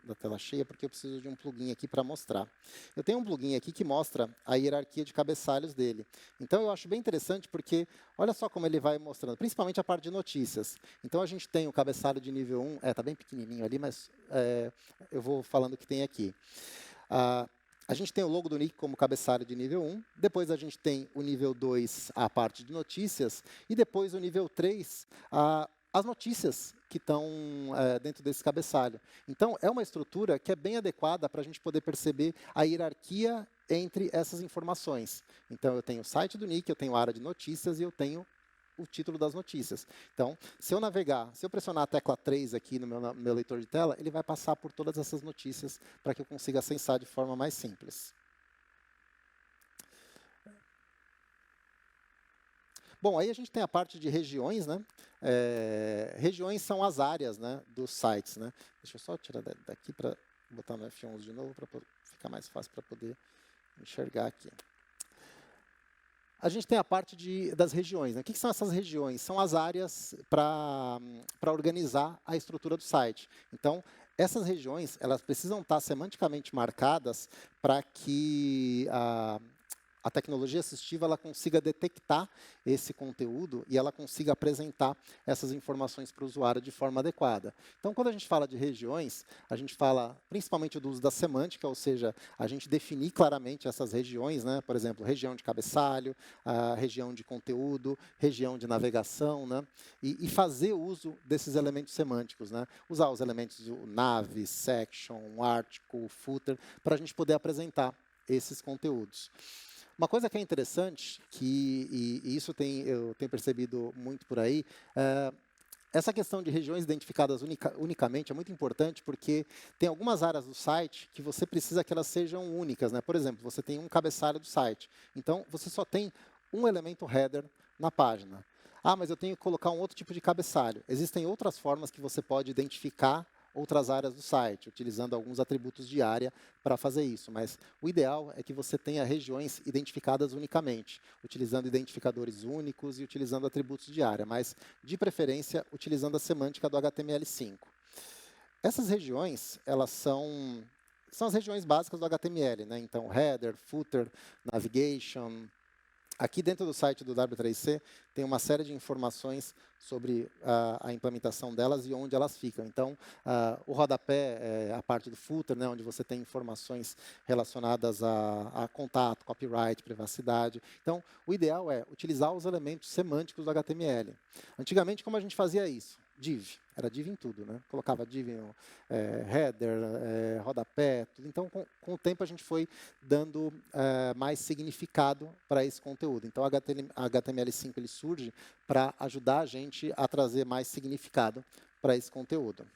da tela cheia, porque eu preciso de um plugin aqui para mostrar. Eu tenho um plugin aqui que mostra a hierarquia de cabeçalhos dele. Então, eu acho bem interessante, porque olha só como ele vai mostrando, principalmente a parte de notícias. Então, a gente tem o cabeçalho de nível 1, está bem pequenininho ali, mas eu vou falando o que tem aqui. A gente tem o logo do Nick como cabeçalho de nível 1, depois a gente tem o nível 2, a parte de notícias, e depois o nível 3, as notícias que estão dentro desse cabeçalho. Então, é uma estrutura que é bem adequada para a gente poder perceber a hierarquia entre essas informações. Então, eu tenho o site do Nick, eu tenho a área de notícias e eu tenho o título das notícias. Então, se eu pressionar a tecla 3 aqui no meu leitor de tela, ele vai passar por todas essas notícias para que eu consiga acessar de forma mais simples. Bom, aí a gente tem a parte de regiões, né? Regiões são as áreas, né, dos sites, né? Deixa eu só tirar daqui para botar no F11 de novo, para ficar mais fácil para poder enxergar aqui. A gente tem a parte das regiões, né? O que são essas regiões? São as áreas para organizar a estrutura do site. Então, essas regiões elas precisam estar semanticamente marcadas para que a tecnologia assistiva ela consiga detectar esse conteúdo e ela consiga apresentar essas informações para o usuário de forma adequada. Então, quando a gente fala de regiões, a gente fala principalmente do uso da semântica, ou seja, a gente definir claramente essas regiões, né? Por exemplo, região de cabeçalho, a região de conteúdo, região de navegação, né? E fazer uso desses elementos semânticos, né? Usar os elementos do nav, section, article, footer, para a gente poder apresentar esses conteúdos. Uma coisa que é interessante, e isso eu tenho percebido muito por aí, essa questão de regiões identificadas unicamente é muito importante, porque tem algumas áreas do site que você precisa que elas sejam únicas, né? Por exemplo, você tem um cabeçalho do site, então você só tem um elemento header na página. Ah, mas eu tenho que colocar um outro tipo de cabeçalho. Existem outras formas que você pode identificar outras áreas do site, utilizando alguns atributos de área para fazer isso. Mas o ideal é que você tenha regiões identificadas unicamente, utilizando identificadores únicos e utilizando atributos de área, mas, de preferência, utilizando a semântica do HTML5. Essas regiões, elas são as regiões básicas do HTML, né? Então, header, footer, navigation. Aqui dentro do site do W3C tem uma série de informações sobre a implementação delas e onde elas ficam. Então, o rodapé é a parte do footer, né, onde você tem informações relacionadas a contato, copyright, privacidade. Então, o ideal é utilizar os elementos semânticos do HTML. Antigamente, como a gente fazia isso? Div. Era div em tudo, né? Colocava div no header, rodapé, tudo. Então, com o tempo, a gente foi dando mais significado para esse conteúdo. Então, o HTML5 ele surge para ajudar a gente a trazer mais significado para esse conteúdo.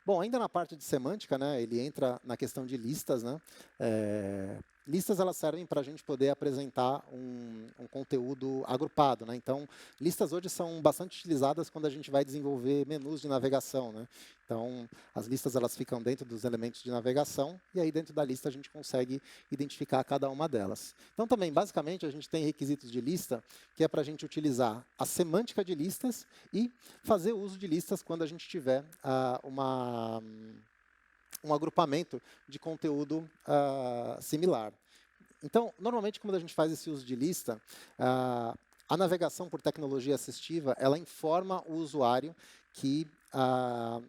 Bom, ainda na parte de semântica, né, ele entra na questão de listas, né? Listas elas servem para a gente poder apresentar um conteúdo agrupado, né? Então, listas hoje são bastante utilizadas quando a gente vai desenvolver menus de navegação, né? Então, as listas elas ficam dentro dos elementos de navegação e aí dentro da lista a gente consegue identificar cada uma delas. Então, também, basicamente, a gente tem requisitos de lista que é para a gente utilizar a semântica de listas e fazer uso de listas quando a gente tiver um agrupamento de conteúdo similar. Então, normalmente, quando a gente faz esse uso de lista, a navegação por tecnologia assistiva, ela informa o usuário que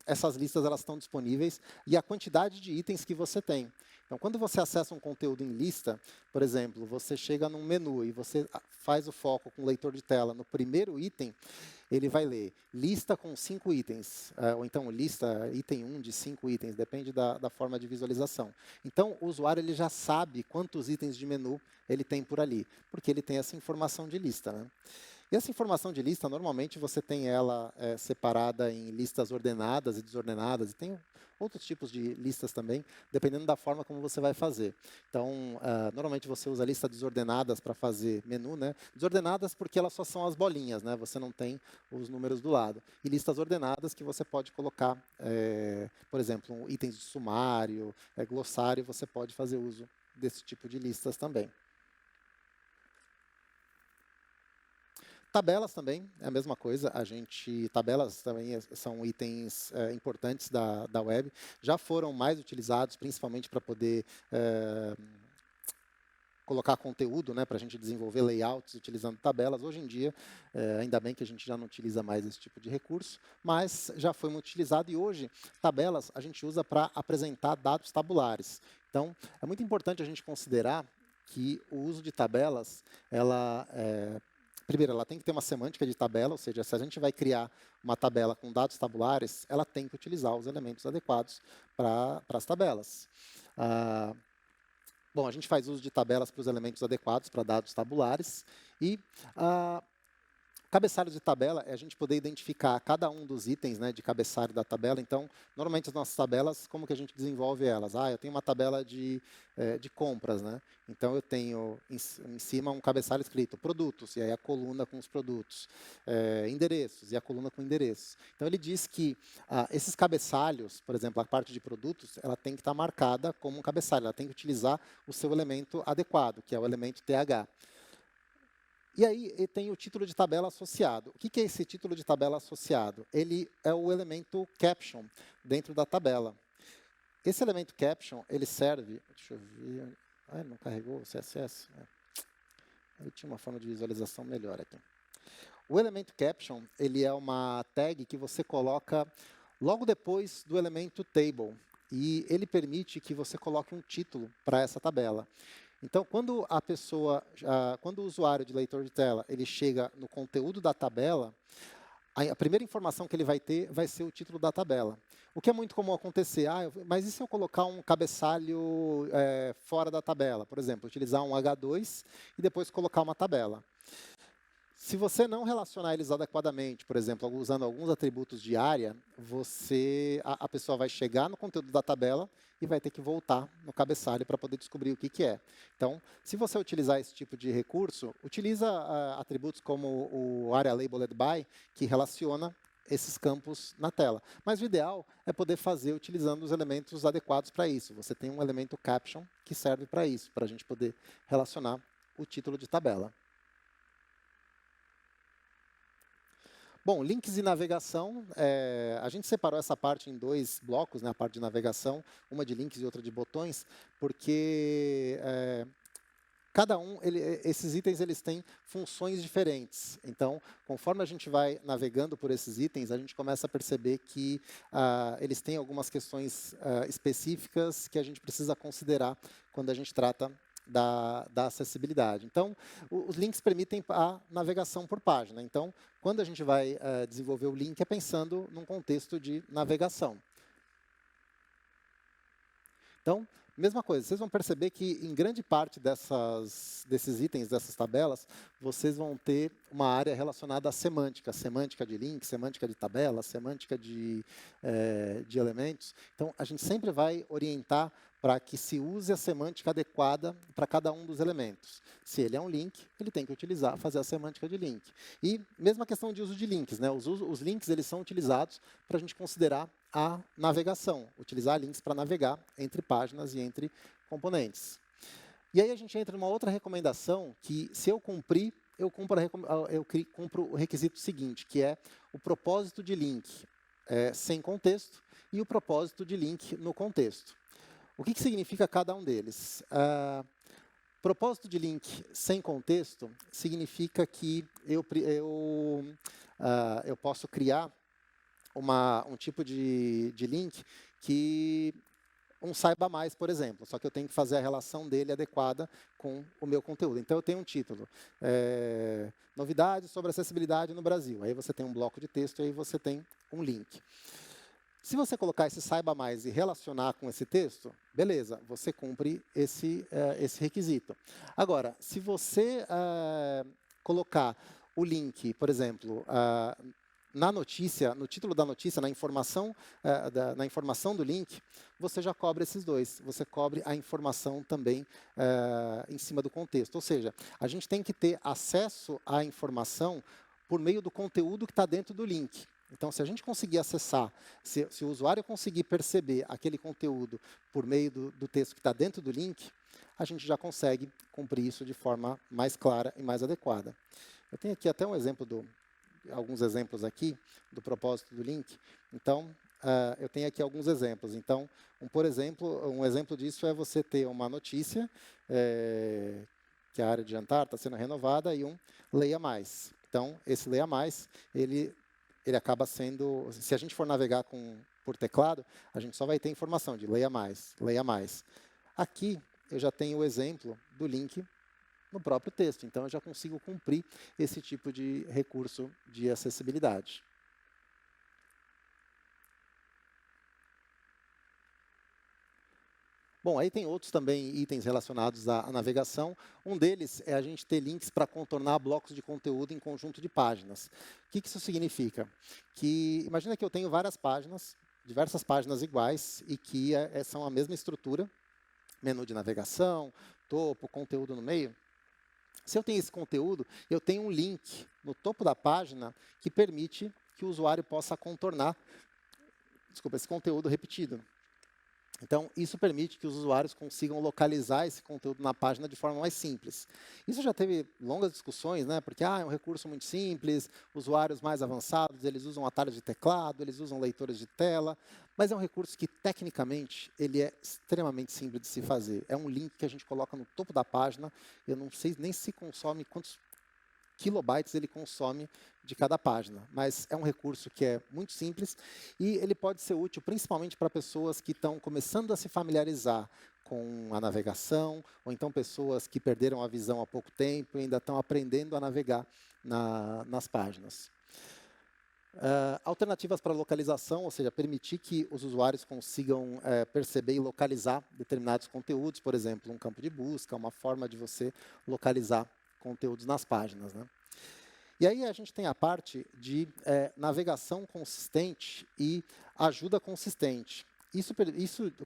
essas listas elas estão disponíveis e a quantidade de itens que você tem. Então, quando você acessa um conteúdo em lista, por exemplo, você chega num menu e você faz o foco com o leitor de tela no primeiro item, ele vai ler lista com 5 itens, ou então lista item 1 de 5 itens, depende da forma de visualização. Então, o usuário ele já sabe quantos itens de menu ele tem por ali, porque ele tem essa informação de lista, né? E essa informação de lista, normalmente você tem ela separada em listas ordenadas e desordenadas, e tem outros tipos de listas também, dependendo da forma como você vai fazer. Então, normalmente você usa listas desordenadas para fazer menu, né? Desordenadas porque elas só são as bolinhas, né? Você não tem os números do lado. E listas ordenadas que você pode colocar, por exemplo, itens de sumário, glossário, você pode fazer uso desse tipo de listas também. Tabelas também é a mesma coisa. Tabelas também são itens importantes da web. Já foram mais utilizados, principalmente para poder colocar conteúdo, né, para a gente desenvolver layouts utilizando tabelas. Hoje em dia, ainda bem que a gente já não utiliza mais esse tipo de recurso, mas já foi muito utilizado. E hoje, tabelas a gente usa para apresentar dados tabulares. Então, é muito importante a gente considerar que o uso de tabelas, primeiro, ela tem que ter uma semântica de tabela, ou seja, se a gente vai criar uma tabela com dados tabulares, ela tem que utilizar os elementos adequados para as tabelas. Bom, a gente faz uso de tabelas para os elementos adequados para dados tabulares. E cabeçalho de tabela é a gente poder identificar cada um dos itens, né, de cabeçalho da tabela. Então, normalmente as nossas tabelas, como que a gente desenvolve elas? Eu tenho uma tabela de compras, né? Então, eu tenho em cima um cabeçalho escrito produtos, e aí a coluna com os produtos. Endereços, e a coluna com endereços. Então, ele diz que esses cabeçalhos, por exemplo, a parte de produtos, ela tem que estar marcada como um cabeçalho, ela tem que utilizar o seu elemento adequado, que é o elemento TH. E aí tem o título de tabela associado. O que é esse título de tabela associado? Ele é o elemento caption dentro da tabela. Esse elemento caption, ele serve... Deixa eu ver... não carregou o CSS? Ele tinha uma forma de visualização melhor aqui. O elemento caption, ele é uma tag que você coloca logo depois do elemento table. E ele permite que você coloque um título para essa tabela. Então, quando o usuário de leitor de tela ele chega no conteúdo da tabela, a primeira informação que ele vai ter vai ser o título da tabela. O que é muito comum acontecer, mas e se eu colocar um cabeçalho fora da tabela? Por exemplo, utilizar um H2 e depois colocar uma tabela. Se você não relacionar eles adequadamente, por exemplo, usando alguns atributos de área, a pessoa vai chegar no conteúdo da tabela e vai ter que voltar no cabeçalho para poder descobrir o que é. Então, se você utilizar esse tipo de recurso, utiliza atributos como o area labeled by, que relaciona esses campos na tela. Mas o ideal é poder fazer utilizando os elementos adequados para isso. Você tem um elemento caption que serve para isso, para a gente poder relacionar o título de tabela. Bom, links e navegação, a gente separou essa parte em dois blocos, né, a parte de navegação, uma de links e outra de botões, porque cada esses itens eles têm funções diferentes. Então, conforme a gente vai navegando por esses itens, a gente começa a perceber que eles têm algumas questões específicas que a gente precisa considerar quando a gente trata da acessibilidade. Então, os links permitem a navegação por página. Então, quando a gente vai desenvolver o link, é pensando num contexto de navegação. Então, mesma coisa, vocês vão perceber que em grande parte desses itens, dessas tabelas, vocês vão ter uma área relacionada à semântica. Semântica de link, semântica de tabela, semântica de elementos. Então, a gente sempre vai orientar para que se use a semântica adequada para cada um dos elementos. Se ele é um link, ele tem que fazer a semântica de link. E mesma questão de uso de links, né? Os links eles são utilizados para a gente considerar a navegação, utilizar links para navegar entre páginas e entre componentes. E aí a gente entra numa outra recomendação que, se eu cumprir, eu cumpro o requisito seguinte, que é o propósito de link sem contexto e o propósito de link no contexto. O que significa cada um deles? Propósito de link sem contexto significa que eu posso criar um tipo de link que saiba mais, por exemplo, só que eu tenho que fazer a relação dele adequada com o meu conteúdo. Então, eu tenho um título, novidades sobre acessibilidade no Brasil. Aí você tem um bloco de texto e aí você tem um link. Se você colocar esse saiba mais e relacionar com esse texto, beleza, você cumpre esse requisito. Agora, se você colocar o link, por exemplo, na notícia, no título da notícia, na informação, na informação do link, você já cobre esses dois. Você cobre a informação também em cima do contexto. Ou seja, a gente tem que ter acesso à informação por meio do conteúdo que está dentro do link. Então, se a gente conseguir acessar, se o usuário conseguir perceber aquele conteúdo por meio do texto que está dentro do link, a gente já consegue cumprir isso de forma mais clara e mais adequada. Eu tenho aqui até alguns exemplos aqui do propósito do link. Então, eu tenho aqui alguns exemplos. Então, um exemplo disso é você ter uma notícia que a área de jantar está sendo renovada e leia mais. Então, esse leia mais, ele acaba sendo, se a gente for navegar por teclado, a gente só vai ter informação de leia mais, leia mais. Aqui, eu já tenho o exemplo do link no próprio texto. Então, eu já consigo cumprir esse tipo de recurso de acessibilidade. Bom, aí tem outros também itens relacionados à navegação. Um deles é a gente ter links para contornar blocos de conteúdo em conjunto de páginas. O que isso significa? Que, imagina que eu tenho várias páginas, diversas páginas iguais, e que são a mesma estrutura, menu de navegação, topo, conteúdo no meio. Se eu tenho esse conteúdo, eu tenho um link no topo da página que permite que o usuário possa contornar, esse conteúdo repetido. Então, isso permite que os usuários consigam localizar esse conteúdo na página de forma mais simples. Isso já teve longas discussões, né? Porque é um recurso muito simples, usuários mais avançados, eles usam atalhos de teclado, eles usam leitores de tela, mas é um recurso que, tecnicamente, ele é extremamente simples de se fazer. É um link que a gente coloca no topo da página, eu não sei nem se consome quantos kilobytes ele consome de cada página, mas é um recurso que é muito simples e ele pode ser útil principalmente para pessoas que estão começando a se familiarizar com a navegação, ou então pessoas que perderam a visão há pouco tempo e ainda estão aprendendo a navegar nas páginas. Alternativas para localização, ou seja, permitir que os usuários consigam perceber e localizar determinados conteúdos, por exemplo, um campo de busca, uma forma de você localizar conteúdos nas páginas, né? E aí a gente tem a parte de navegação consistente e ajuda consistente. Isso,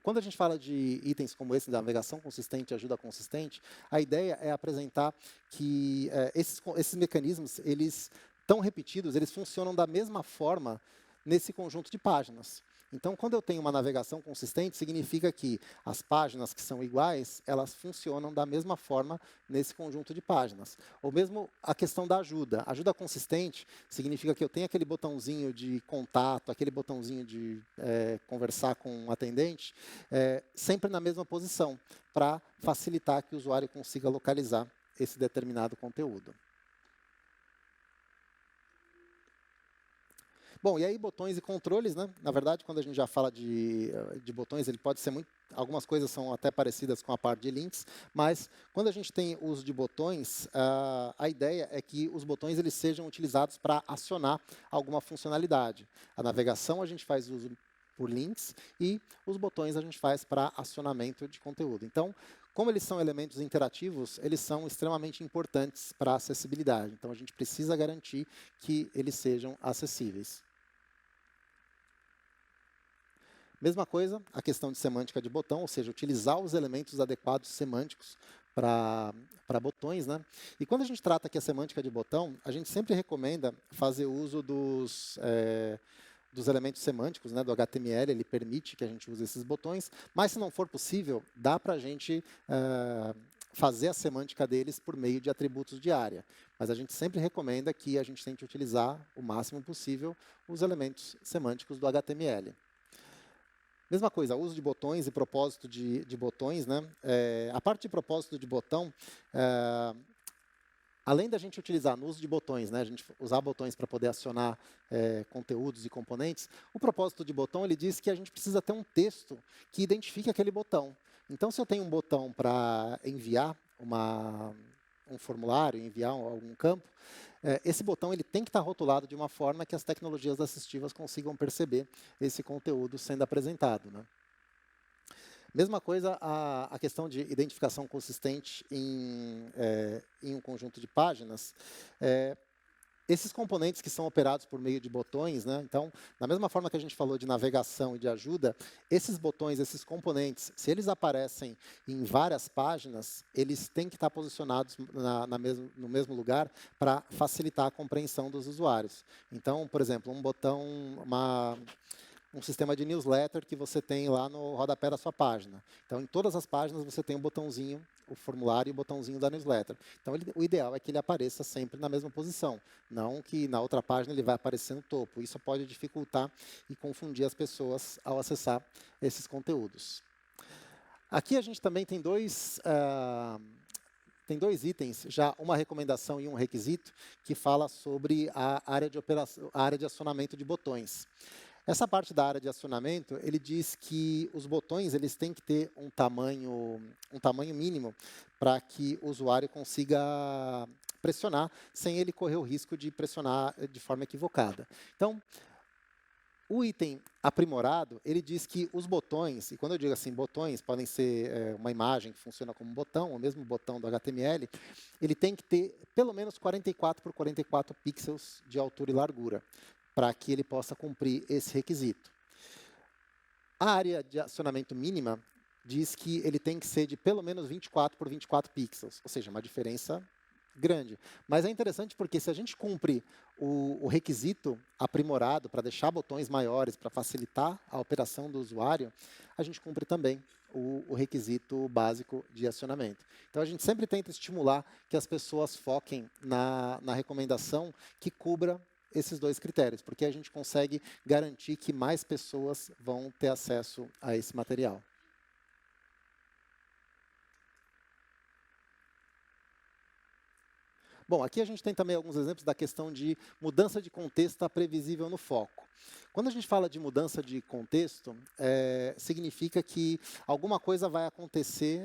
quando a gente fala de itens como esse, navegação consistente e ajuda consistente, a ideia é apresentar que esses mecanismos, eles tão repetidos, eles funcionam da mesma forma nesse conjunto de páginas. Então, quando eu tenho uma navegação consistente, significa que as páginas que são iguais, elas funcionam da mesma forma nesse conjunto de páginas. Ou mesmo a questão da ajuda. Ajuda consistente significa que eu tenho aquele botãozinho de contato, aquele botãozinho de conversar com o atendente, sempre na mesma posição, para facilitar que o usuário consiga localizar esse determinado conteúdo. Bom, e aí botões e controles, né? Na verdade, quando a gente já fala de botões, ele pode ser algumas coisas são até parecidas com a parte de links, mas quando a gente tem uso de botões, a ideia é que os botões eles sejam utilizados para acionar alguma funcionalidade. A navegação a gente faz uso por links e os botões a gente faz para acionamento de conteúdo. Então, como eles são elementos interativos, eles são extremamente importantes para a acessibilidade. Então, a gente precisa garantir que eles sejam acessíveis. Mesma coisa, a questão de semântica de botão, ou seja, utilizar os elementos adequados semânticos para botões, né? E quando a gente trata aqui a semântica de botão, a gente sempre recomenda fazer uso dos elementos semânticos, né, do HTML, ele permite que a gente use esses botões, mas se não for possível, dá para a gente fazer a semântica deles por meio de atributos de área. Mas a gente sempre recomenda que a gente tente utilizar o máximo possível os elementos semânticos do HTML. Mesma coisa, uso de botões e propósito de botões, né? A parte de propósito de botão, além da gente utilizar no uso de botões, né, a gente usar botões para poder acionar conteúdos e componentes, o propósito de botão ele diz que a gente precisa ter um texto que identifique aquele botão. Então, se eu tenho um botão para enviar um formulário, enviar algum campo, esse botão ele tem que estar rotulado de uma forma que as tecnologias assistivas consigam perceber esse conteúdo sendo apresentado, né? Mesma coisa a questão de identificação consistente em um conjunto de páginas. Esses componentes que são operados por meio de botões, né? Então, da mesma forma que a gente falou de navegação e de ajuda, esses botões, esses componentes, se eles aparecem em várias páginas, eles têm que estar posicionados no mesmo lugar para facilitar a compreensão dos usuários. Então, por exemplo, um botão, um sistema de newsletter que você tem lá no rodapé da sua página. Então, em todas as páginas você tem um botãozinho, o formulário e o botãozinho da newsletter. Então, o ideal é que ele apareça sempre na mesma posição, não que na outra página ele vai aparecer no topo. Isso pode dificultar e confundir as pessoas ao acessar esses conteúdos. Aqui a gente também tem dois itens, já uma recomendação e um requisito, que fala sobre a área de operação, a área de acionamento de botões. Essa parte da área de acionamento, ele diz que os botões eles têm que ter um tamanho mínimo para que o usuário consiga pressionar sem ele correr o risco de pressionar de forma equivocada. Então, o item aprimorado, ele diz que os botões, e quando eu digo assim, botões podem ser uma imagem que funciona como botão, ou mesmo botão do HTML, ele tem que ter pelo menos 44 por 44 pixels de altura e largura, para que ele possa cumprir esse requisito. A área de acionamento mínima diz que ele tem que ser de pelo menos 24 por 24 pixels, ou seja, uma diferença grande. Mas é interessante porque se a gente cumpre o requisito aprimorado para deixar botões maiores, para facilitar a operação do usuário, a gente cumpre também o requisito básico de acionamento. Então, a gente sempre tenta estimular que as pessoas foquem na recomendação que cubra esses dois critérios, porque a gente consegue garantir que mais pessoas vão ter acesso a esse material. Bom, aqui a gente tem também alguns exemplos da questão de mudança de contexto previsível no foco. Quando a gente fala de mudança de contexto, significa que alguma coisa vai acontecer,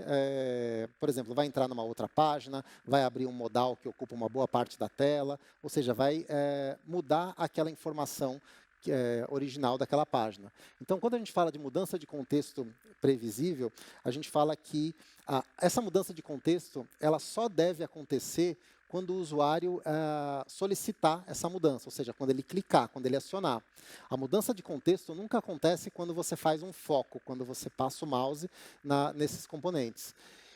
por exemplo, vai entrar numa outra página, vai abrir um modal que ocupa uma boa parte da tela, ou seja, vai mudar aquela informação original daquela página. Então, quando a gente fala de mudança de contexto previsível, a gente fala que essa mudança de contexto ela só deve acontecer quando o usuário solicitar essa mudança, ou seja, quando ele clicar, quando ele acionar. A mudança de contexto nunca acontece quando você faz um foco, quando você passa o mouse nesses componentes.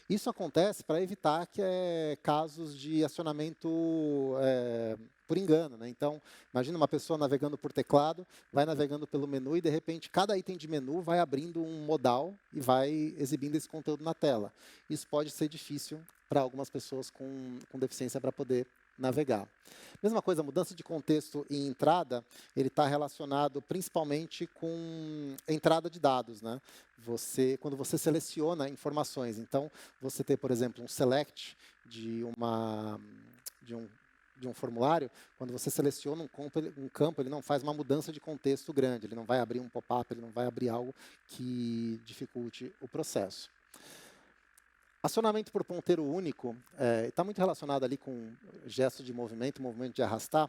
Isso acontece para evitar casos de acionamento por engano, né? Então, imagina uma pessoa navegando por teclado, vai navegando pelo menu e, de repente, cada item de menu vai abrindo um modal e vai exibindo esse conteúdo na tela. Isso pode ser difícil para algumas pessoas com deficiência para poder navegar. Mesma coisa, mudança de contexto e entrada, ele está relacionado principalmente com entrada de dados, né? Quando você seleciona informações, então, você ter, por exemplo, um select de um formulário, quando você seleciona um campo, ele não faz uma mudança de contexto grande, ele não vai abrir um pop-up, ele não vai abrir algo que dificulte o processo. Acionamento por ponteiro único, está muito relacionado ali com gesto de movimento de arrastar,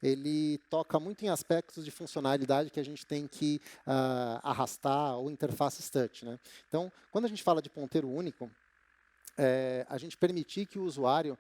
ele toca muito em aspectos de funcionalidade que a gente tem que arrastar ou interfaces touch, né? Então, quando a gente fala de ponteiro único, a gente permitir que o usuário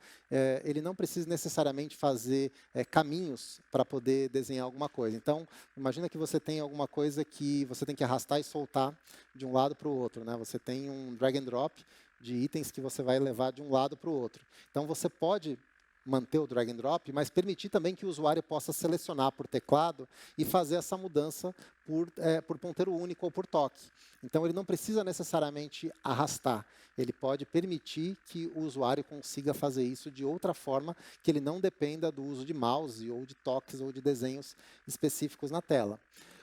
ele não precise necessariamente fazer caminhos para poder desenhar alguma coisa. Então, imagina que você tem alguma coisa que você tem que arrastar e soltar de um lado para o outro, né? Você tem um drag and drop de itens que você vai levar de um lado para o outro. Então, você pode manter o drag and drop, mas permitir também que o usuário possa selecionar por teclado e fazer essa mudança por ponteiro único ou por toque. Então, ele não precisa necessariamente arrastar. Ele pode permitir que o usuário consiga fazer isso de outra forma, que ele não dependa do uso de mouse ou de toques ou de desenhos específicos na tela.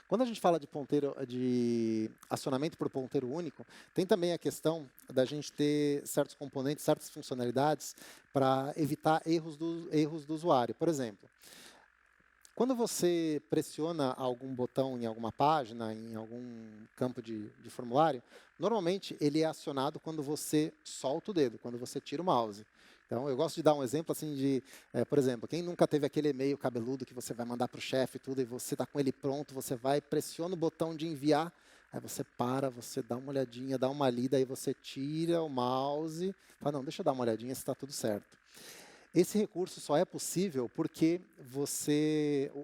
Quando a gente fala de acionamento por ponteiro único, tem também a questão da gente ter certos componentes, certas funcionalidades para evitar erros do usuário. Por exemplo, quando você pressiona algum botão em alguma página, em algum campo de formulário, normalmente ele é acionado quando você solta o dedo, quando você tira o mouse. Então, eu gosto de dar um exemplo assim de, por exemplo, quem nunca teve aquele e-mail cabeludo que você vai mandar para o chefe e tudo, e você está com ele pronto, você vai, pressiona o botão de enviar, aí você para, você dá uma olhadinha, dá uma lida, aí você tira o mouse, fala, não, deixa eu dar uma olhadinha se está tudo certo. Esse recurso só é possível porque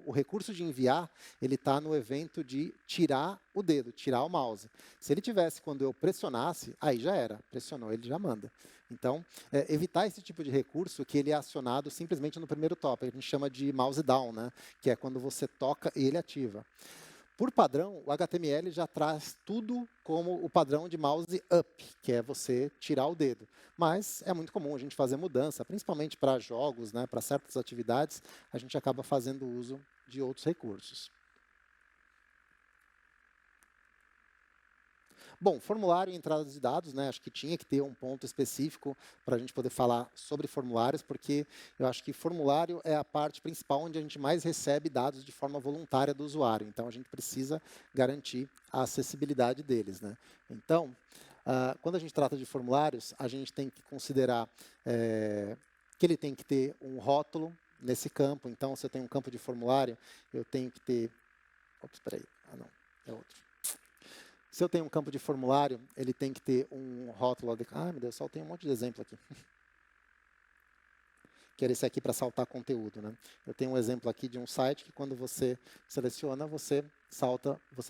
o recurso de enviar, ele está no evento de tirar o dedo, tirar o mouse. Se ele tivesse quando eu pressionasse, aí já era, pressionou, ele já manda. Então, evitar esse tipo de recurso que ele é acionado simplesmente no primeiro toque, a gente chama de mouse down, né? Que é quando você toca e ele ativa. Por padrão, o HTML já traz tudo como o padrão de mouse up, que é você tirar o dedo. Mas é muito comum a gente fazer mudança, principalmente para jogos, né, para certas atividades, a gente acaba fazendo uso de outros recursos. Bom, formulário e entrada de dados, né? Acho que tinha que ter um ponto específico para a gente poder falar sobre formulários, porque eu acho que formulário é a parte principal onde a gente mais recebe dados de forma voluntária do usuário. Então, a gente precisa garantir a acessibilidade deles, né? Então, quando a gente trata de formulários, a gente tem que considerar que ele tem que ter um rótulo nesse campo. Então, se eu tenho um campo de formulário, eu tenho que ter... Ops, espera aí. Ah, não. É outro. Se eu tenho um campo de formulário, ele tem que ter um rótulo. Ah, meu Deus, só tem um monte de exemplo aqui. Que era esse aqui para saltar conteúdo, né? Eu tenho um exemplo aqui de um site que quando você seleciona, você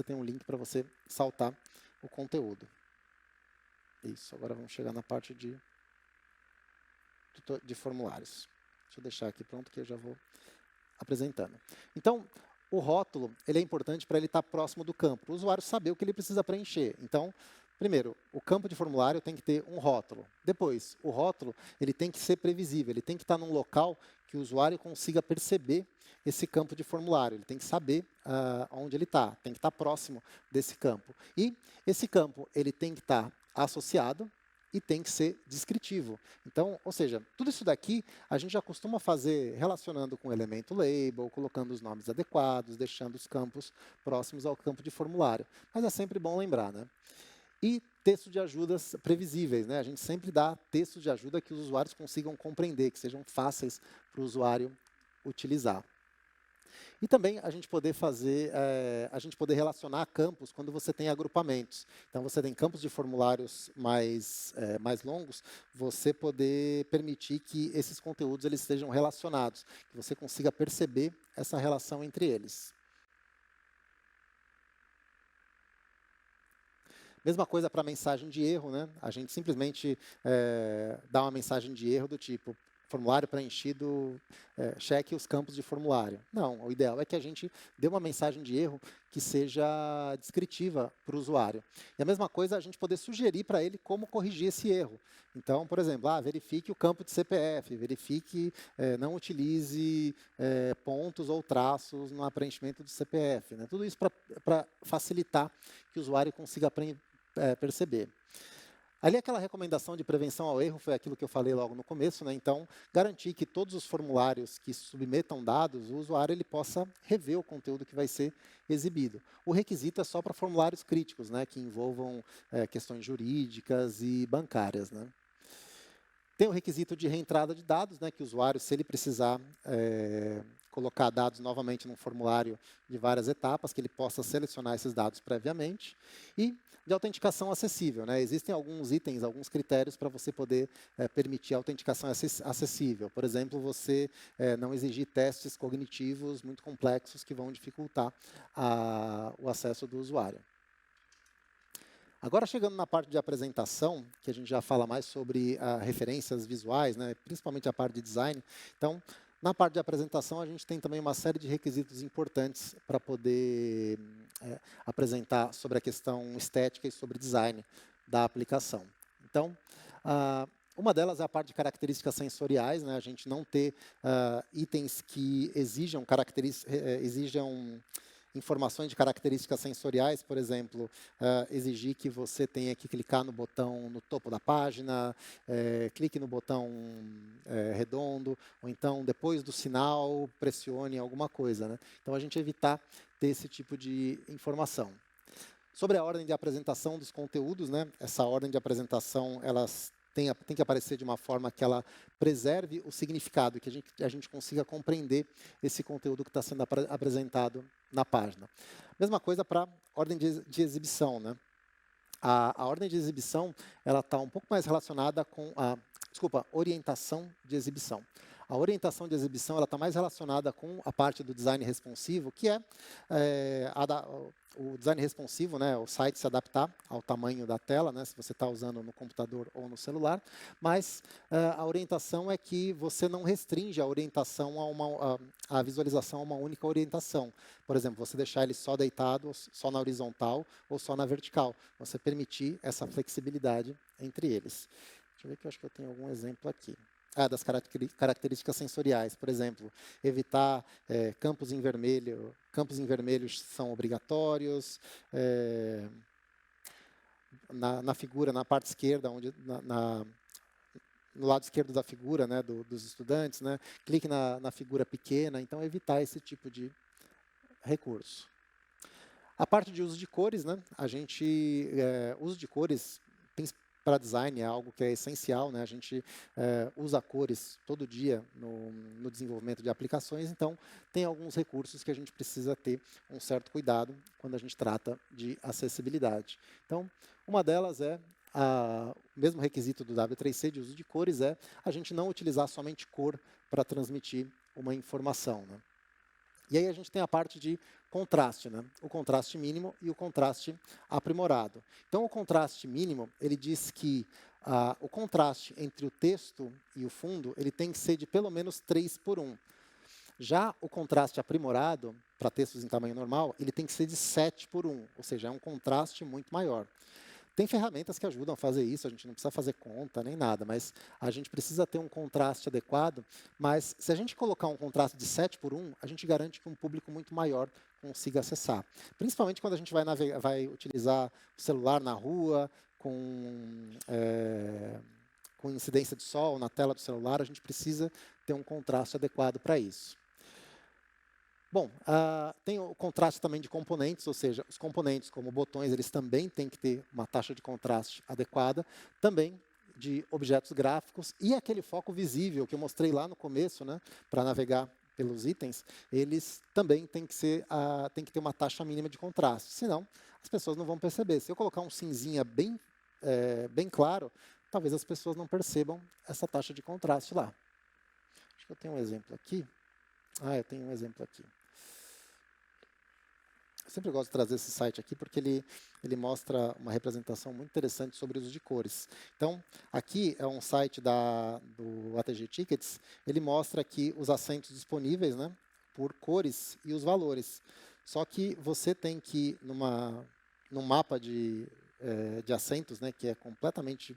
tem um link para você saltar o conteúdo. Isso, agora vamos chegar na parte de formulários. Deixa eu deixar aqui pronto que eu já vou apresentando. Então, o rótulo ele é importante para ele estar próximo do campo, para o usuário saber o que ele precisa preencher. Então, primeiro, o campo de formulário tem que ter um rótulo. Depois, o rótulo ele tem que ser previsível, ele tem que estar num local que o usuário consiga perceber esse campo de formulário, ele tem que saber onde ele está, tem que estar próximo desse campo. E esse campo ele tem que estar associado e tem que ser descritivo. Então, ou seja, tudo isso daqui a gente já costuma fazer relacionando com o elemento label, colocando os nomes adequados, deixando os campos próximos ao campo de formulário. Mas é sempre bom lembrar, né? E textos de ajudas previsíveis, né? A gente sempre dá textos de ajuda que os usuários consigam compreender, que sejam fáceis para o usuário utilizar. E também a gente poder relacionar campos quando você tem agrupamentos. Então, você tem campos de formulários mais longos, você poder permitir que esses conteúdos eles estejam relacionados, que você consiga perceber essa relação entre eles. Mesma coisa para a mensagem de erro, né? A gente simplesmente dá uma mensagem de erro do tipo, formulário preenchido, cheque os campos de formulário. Não, o ideal é que a gente dê uma mensagem de erro que seja descritiva para o usuário. E a mesma coisa a gente poder sugerir para ele como corrigir esse erro. Então, por exemplo, verifique o campo de CPF, verifique, não utilize pontos ou traços no preenchimento do CPF. Né? Tudo isso para facilitar que o usuário consiga perceber. Ali aquela recomendação de prevenção ao erro foi aquilo que eu falei logo no começo, né? Então, garantir que todos os formulários que submetam dados, o usuário ele possa rever o conteúdo que vai ser exibido. O requisito é só para formulários críticos, né? Que envolvam questões jurídicas e bancárias, né? Tem o requisito de reentrada de dados, né? Que o usuário, se ele precisar colocar dados novamente num formulário de várias etapas, que ele possa selecionar esses dados previamente. E de autenticação acessível, né? Existem alguns itens, alguns critérios para você poder permitir a autenticação acessível. Por exemplo, você não exigir testes cognitivos muito complexos que vão dificultar o acesso do usuário. Agora, chegando na parte de apresentação, que a gente já fala mais sobre referências visuais, né? Principalmente a parte de design. Então, na parte de apresentação, a gente tem também uma série de requisitos importantes para poder apresentar sobre a questão estética e sobre design da aplicação. Então, uma delas é a parte de características sensoriais, né? A gente não ter itens que exijam informações de características sensoriais, por exemplo, exigir que você tenha que clicar no botão no topo da página, clique no botão redondo, ou então, depois do sinal, pressione alguma coisa, né? Então, a gente evitar ter esse tipo de informação. Sobre a ordem de apresentação dos conteúdos, né? Essa ordem de apresentação, tem que aparecer de uma forma que ela preserve o significado, que a gente consiga compreender esse conteúdo que está sendo apresentado na página. Mesma coisa para ordem de exibição, né? A ordem de exibição ela está um pouco mais relacionada com orientação de exibição. A orientação de exibição está mais relacionada com a parte do design responsivo, que é, o design responsivo, né, o site se adaptar ao tamanho da tela, né, se você está usando no computador ou no celular, mas a orientação é que você não restringe a orientação a visualização a uma única orientação. Por exemplo, você deixar ele só deitado, só na horizontal ou só na vertical. Você permitir essa flexibilidade entre eles. Deixa eu ver que eu acho que eu tenho algum exemplo aqui. Das características sensoriais, por exemplo, evitar campos em vermelho. Campos em vermelhos são obrigatórios. Na figura, na parte esquerda, no lado esquerdo da figura, né, dos estudantes, né, clique na figura pequena. Então, evitar esse tipo de recurso. A parte de uso de cores, né, uso de cores para design é algo que é essencial, né? A gente usa cores todo dia no desenvolvimento de aplicações, então tem alguns recursos que a gente precisa ter um certo cuidado quando a gente trata de acessibilidade. Então, uma delas o mesmo requisito do W3C de uso de cores é a gente não utilizar somente cor para transmitir uma informação, né? E aí a gente tem a parte de contraste, né? O contraste mínimo e o contraste aprimorado. Então, o contraste mínimo, ele diz que o contraste entre o texto e o fundo, ele tem que ser de pelo menos 3:1. Já o contraste aprimorado, para textos em tamanho normal, ele tem que ser de 7:1, ou seja, é um contraste muito maior. Tem ferramentas que ajudam a fazer isso, a gente não precisa fazer conta nem nada, mas a gente precisa ter um contraste adequado, mas se a gente colocar um contraste de 7:1, a gente garante que um público muito maior consiga acessar. Principalmente quando a gente vai utilizar o celular na rua, com incidência de sol na tela do celular, a gente precisa ter um contraste adequado para isso. Bom, tem o contraste também de componentes, ou seja, os componentes como botões, eles também têm que ter uma taxa de contraste adequada, também de objetos gráficos e aquele foco visível que eu mostrei lá no começo, né, para navegar pelos itens, eles também têm que ter uma taxa mínima de contraste, senão as pessoas não vão perceber. Se eu colocar um cinzinha bem claro, talvez as pessoas não percebam essa taxa de contraste lá. Acho que eu tenho um exemplo aqui. Eu tenho um exemplo aqui. Eu sempre gosto de trazer esse site aqui porque ele mostra uma representação muito interessante sobre o uso de cores. Então, aqui é um site do ATG Tickets. Ele mostra aqui os assentos disponíveis, né, por cores e os valores. Só que você tem que ir num mapa de assentos, né, que é completamente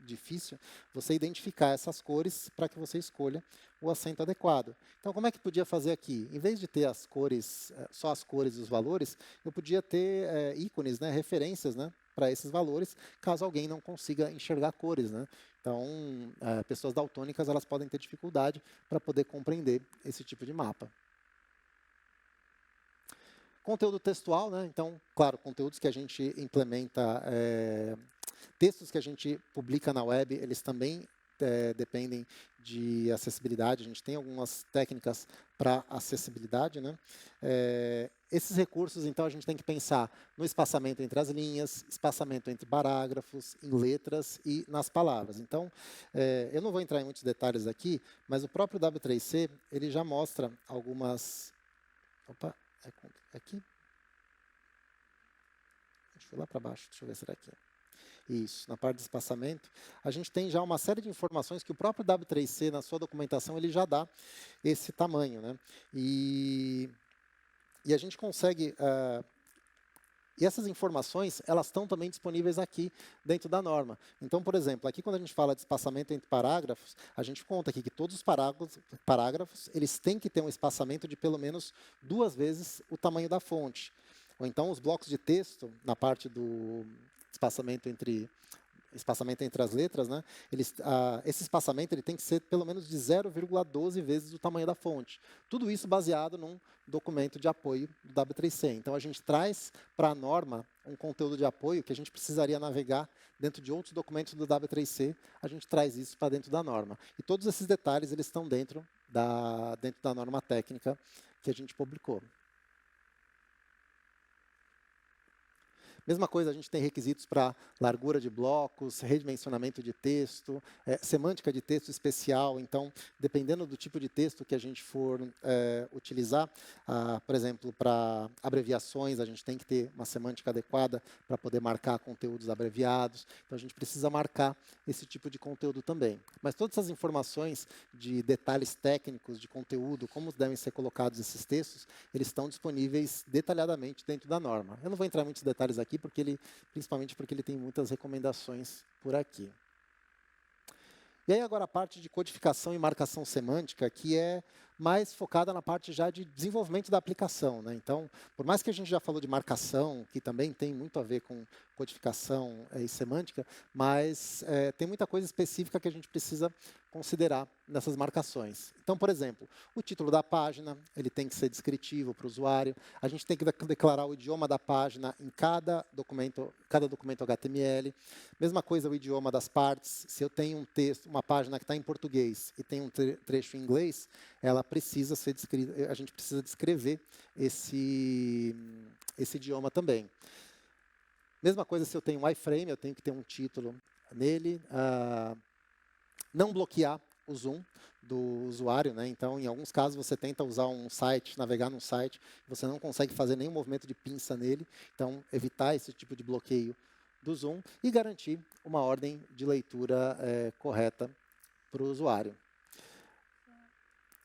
difícil, você identificar essas cores para que você escolha o assento adequado. Então, como é que podia fazer aqui? Em vez de ter as cores, só as cores e os valores, eu podia ter ícones, né, referências, né, para esses valores, caso alguém não consiga enxergar cores, né? Então, pessoas daltônicas elas podem ter dificuldade para poder compreender esse tipo de mapa. Conteúdo textual, né? Então, claro, conteúdos que a gente implementa, textos que a gente publica na web, eles também dependem de acessibilidade. A gente tem algumas técnicas para acessibilidade, né? Esses recursos, então, a gente tem que pensar no espaçamento entre as linhas, espaçamento entre parágrafos, em letras e nas palavras. Então, eu não vou entrar em muitos detalhes aqui, mas o próprio W3C, ele já mostra algumas... Opa, aqui? Deixa eu ir lá para baixo, deixa eu ver se era aqui. Isso, na parte de espaçamento, a gente tem já uma série de informações que o próprio W3C, na sua documentação, ele já dá esse tamanho, né? E a gente consegue... e essas informações, elas estão também disponíveis aqui dentro da norma. Então, por exemplo, aqui quando a gente fala de espaçamento entre parágrafos, a gente conta aqui que todos os parágrafos eles têm que ter um espaçamento de pelo menos 2 vezes o tamanho da fonte. Ou então, os blocos de texto, na parte do espaçamento entre as letras, né? Esse espaçamento ele tem que ser pelo menos de 0,12 vezes o tamanho da fonte. Tudo isso baseado num documento de apoio do W3C. Então, a gente traz para a norma um conteúdo de apoio que a gente precisaria navegar dentro de outros documentos do W3C, a gente traz isso para dentro da norma. E todos esses detalhes eles estão dentro da norma técnica que a gente publicou. Mesma coisa, a gente tem requisitos para largura de blocos, redimensionamento de texto, semântica de texto especial. Então, dependendo do tipo de texto que a gente for utilizar, por exemplo, para abreviações, a gente tem que ter uma semântica adequada para poder marcar conteúdos abreviados. Então, a gente precisa marcar esse tipo de conteúdo também. Mas todas essas informações de detalhes técnicos, de conteúdo, como devem ser colocados esses textos, eles estão disponíveis detalhadamente dentro da norma. Eu não vou entrar em muitos detalhes aqui, principalmente porque ele tem muitas recomendações por aqui. E aí agora a parte de codificação e marcação semântica, que é mais focada na parte já de desenvolvimento da aplicação, né? Então, por mais que a gente já falou de marcação, que também tem muito a ver com codificação e semântica, mas tem muita coisa específica que a gente precisa considerar nessas marcações. Então, por exemplo, o título da página, ele tem que ser descritivo para o usuário, a gente tem que declarar o idioma da página em cada documento HTML. Mesma coisa o idioma das partes. Se eu tenho um texto, uma página que está em português e tem um trecho em inglês, ela precisa ser descrita, a gente precisa descrever esse idioma também. Mesma coisa se eu tenho um iframe, eu tenho que ter um título nele. Não bloquear o zoom do usuário, né? Então, em alguns casos, você tenta usar um site, navegar num site, você não consegue fazer nenhum movimento de pinça nele. Então, evitar esse tipo de bloqueio do zoom e garantir uma ordem de leitura correta para o usuário.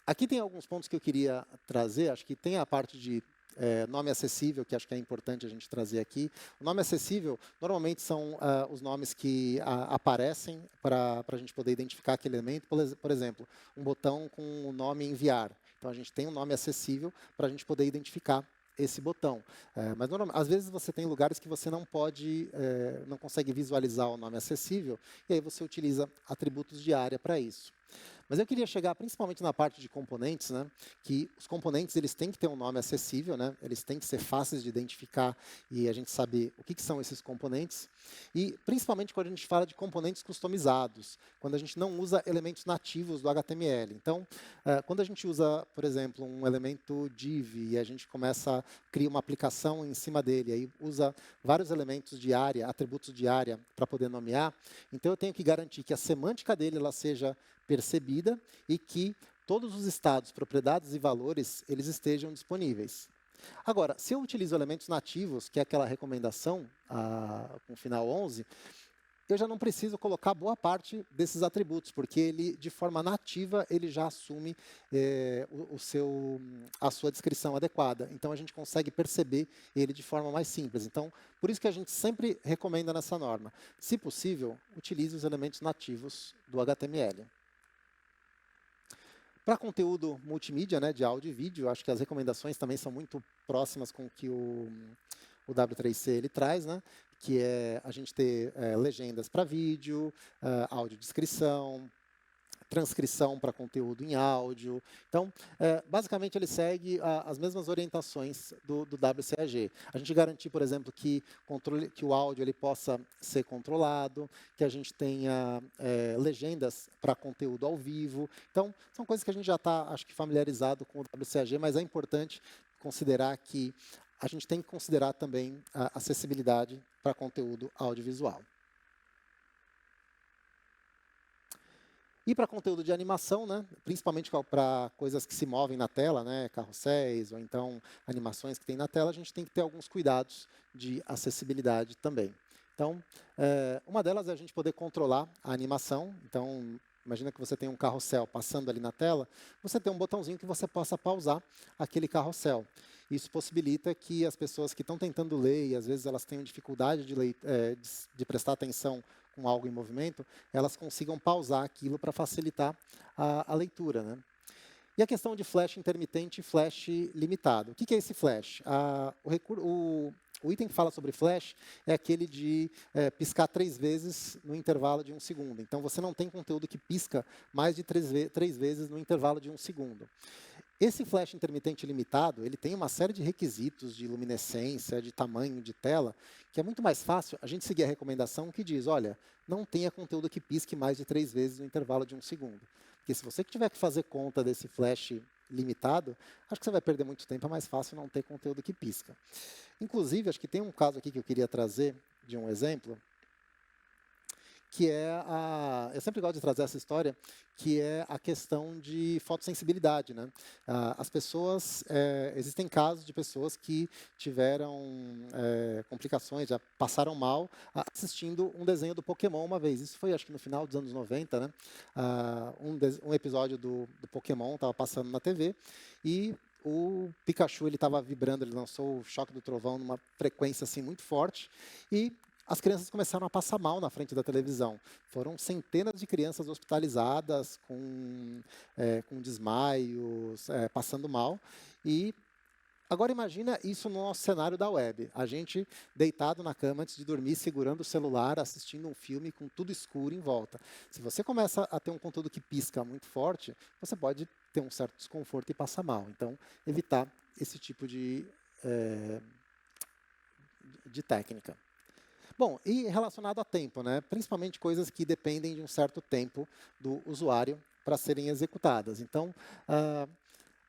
Aqui tem alguns pontos que eu queria trazer. Acho que tem a parte de nome acessível, que acho que é importante a gente trazer aqui. O nome acessível, normalmente, são os nomes que aparecem para a gente poder identificar aquele elemento. Por exemplo, um botão com o nome enviar. Então, a gente tem um nome acessível para a gente poder identificar esse botão. Mas, às vezes, você tem lugares que você não consegue visualizar o nome acessível, e aí você utiliza atributos de área para isso. Mas eu queria chegar principalmente na parte de componentes, né? Que os componentes eles têm que ter um nome acessível, né? Eles têm que ser fáceis de identificar e a gente saber o que são esses componentes. E principalmente quando a gente fala de componentes customizados, quando a gente não usa elementos nativos do HTML. Então, quando a gente usa, por exemplo, um elemento div e a gente cria uma aplicação em cima dele, aí usa vários elementos de área, atributos de área para poder nomear, então eu tenho que garantir que a semântica dele ela seja percebida e que todos os estados, propriedades e valores, eles estejam disponíveis. Agora, se eu utilizo elementos nativos, que é aquela recomendação com final 11, eu já não preciso colocar boa parte desses atributos, porque ele, de forma nativa, ele já assume a sua descrição adequada. Então, a gente consegue perceber ele de forma mais simples. Então, por isso que a gente sempre recomenda nessa norma. Se possível, utilize os elementos nativos do HTML. Para conteúdo multimídia, né, de áudio e vídeo, acho que as recomendações também são muito próximas com o que o W3C ele traz, né, que é a gente ter legendas para vídeo, audiodescrição, transcrição para conteúdo em áudio. Então, basicamente, ele segue as mesmas orientações do WCAG. A gente garantir, por exemplo, que o áudio ele possa ser controlado, que a gente tenha legendas para conteúdo ao vivo. Então, são coisas que a gente já está, acho que, familiarizado com o WCAG, mas é importante considerar que a gente tem que considerar também a acessibilidade para conteúdo audiovisual. E para conteúdo de animação, né, principalmente para coisas que se movem na tela, né, carrosséis ou então animações que tem na tela, a gente tem que ter alguns cuidados de acessibilidade também. Então, uma delas é a gente poder controlar a animação. Então, imagina que você tem um carrossel passando ali na tela, você tem um botãozinho que você possa pausar aquele carrossel. Isso possibilita que as pessoas que estão tentando ler, e às vezes elas tenham dificuldade de prestar atenção com algo em movimento, elas consigam pausar aquilo para facilitar a leitura, né? E a questão de flash intermitente e flash limitado. O que é esse flash? O item que fala sobre flash é aquele de piscar 3 vezes no intervalo de 1 segundo. Então, você não tem conteúdo que pisca mais de 3 vezes no intervalo de 1 segundo. Esse flash intermitente limitado, ele tem uma série de requisitos de luminescência, de tamanho de tela, que é muito mais fácil a gente seguir a recomendação que diz, olha, não tenha conteúdo que pisque mais de 3 vezes no intervalo de 1 segundo. Porque se você tiver que fazer conta desse flash limitado, acho que você vai perder muito tempo, é mais fácil não ter conteúdo que pisca. Inclusive, acho que tem um caso aqui que eu queria trazer de um exemplo, que é eu sempre gosto de trazer essa história, que é a questão de fotossensibilidade, né? As pessoas, existem casos de pessoas que tiveram complicações, já passaram mal assistindo um desenho do Pokémon uma vez. Isso foi, acho que no final dos anos 90, né? Um episódio do Pokémon estava passando na TV e o Pikachu ele estava vibrando, ele lançou o choque do trovão numa frequência assim muito forte e as crianças começaram a passar mal na frente da televisão. Foram centenas de crianças hospitalizadas com desmaios, passando mal. E agora imagina isso no nosso cenário da web. A gente deitado na cama antes de dormir, segurando o celular, assistindo um filme com tudo escuro em volta. Se você começa a ter um conteúdo que pisca muito forte, você pode ter um certo desconforto e passar mal. Então, evitar esse tipo de técnica. Bom, e relacionado a tempo, né? Principalmente coisas que dependem de um certo tempo do usuário para serem executadas. Então,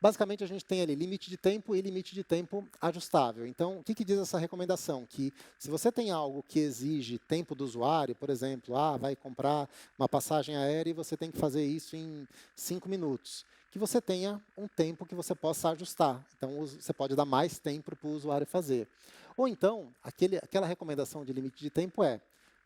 basicamente, a gente tem ali limite de tempo e limite de tempo ajustável. Então, o que diz essa recomendação? Que se você tem algo que exige tempo do usuário, por exemplo, vai comprar uma passagem aérea e você tem que fazer isso em 5 minutos, que você tenha um tempo que você possa ajustar. Então, você pode dar mais tempo para o usuário fazer. Ou então, aquela recomendação de limite de tempo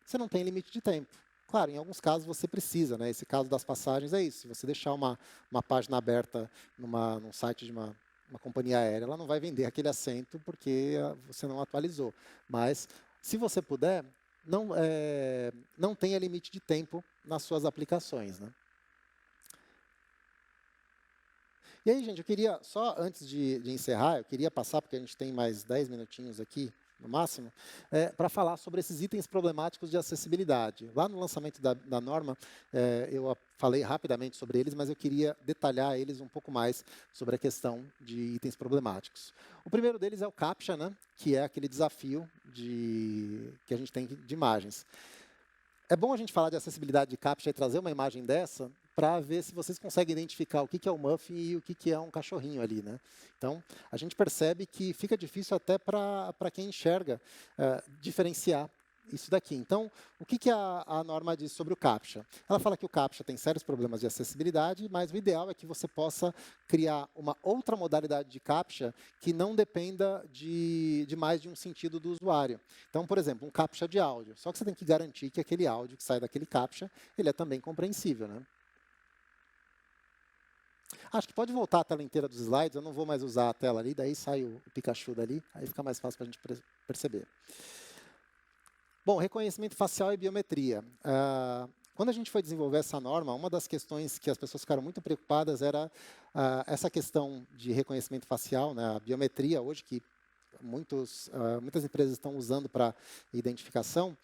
você não tem limite de tempo. Claro, em alguns casos você precisa, né? Esse caso das passagens é isso. Se você deixar uma página aberta num site de uma companhia aérea, ela não vai vender aquele assento porque você não atualizou. Mas, se você puder, não tenha limite de tempo nas suas aplicações, né? E aí, gente, eu queria, só antes de encerrar, eu queria passar, porque a gente tem mais 10 minutinhos aqui, no máximo, para falar sobre esses itens problemáticos de acessibilidade. Lá no lançamento da norma, eu falei rapidamente sobre eles, mas eu queria detalhar eles um pouco mais sobre a questão de itens problemáticos. O primeiro deles é o CAPTCHA, né, que é aquele desafio que a gente tem de imagens. É bom a gente falar de acessibilidade de CAPTCHA e trazer uma imagem dessa para ver se vocês conseguem identificar o que é um muffin e o que é um cachorrinho ali, né? Então, a gente percebe que fica difícil até para quem enxerga diferenciar isso daqui. Então, o que a norma diz sobre o CAPTCHA? Ela fala que o CAPTCHA tem sérios problemas de acessibilidade, mas o ideal é que você possa criar uma outra modalidade de CAPTCHA que não dependa de mais de um sentido do usuário. Então, por exemplo, um CAPTCHA de áudio. Só que você tem que garantir que aquele áudio que sai daquele CAPTCHA, ele é também compreensível, né? Acho que pode voltar a tela inteira dos slides, eu não vou mais usar a tela ali, daí sai o Pikachu dali, aí fica mais fácil para a gente perceber. Bom, reconhecimento facial e biometria. Quando a gente foi desenvolver essa norma, uma das questões que as pessoas ficaram muito preocupadas era essa questão de reconhecimento facial, né, a biometria hoje, que muitas empresas estão usando para identificação,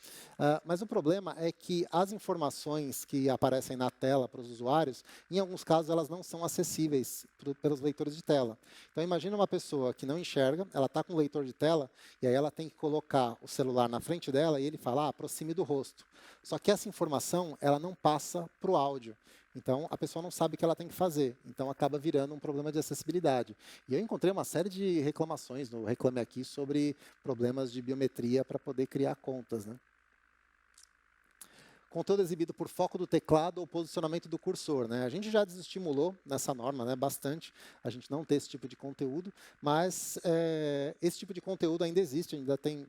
mas o problema é que as informações que aparecem na tela para os usuários, em alguns casos, elas não são acessíveis pelos leitores de tela. Então, imagina uma pessoa que não enxerga, ela está com um leitor de tela, e aí ela tem que colocar o celular na frente dela e ele fala, aproxime do rosto. Só que essa informação, ela não passa para o áudio. Então, a pessoa não sabe o que ela tem que fazer. Então, acaba virando um problema de acessibilidade. E eu encontrei uma série de reclamações no Reclame Aqui sobre problemas de biometria para poder criar contas, né? Conteúdo exibido por foco do teclado ou posicionamento do cursor, né? A gente já desestimulou nessa norma, né, bastante a gente não ter esse tipo de conteúdo, mas esse tipo de conteúdo ainda existe, ainda tem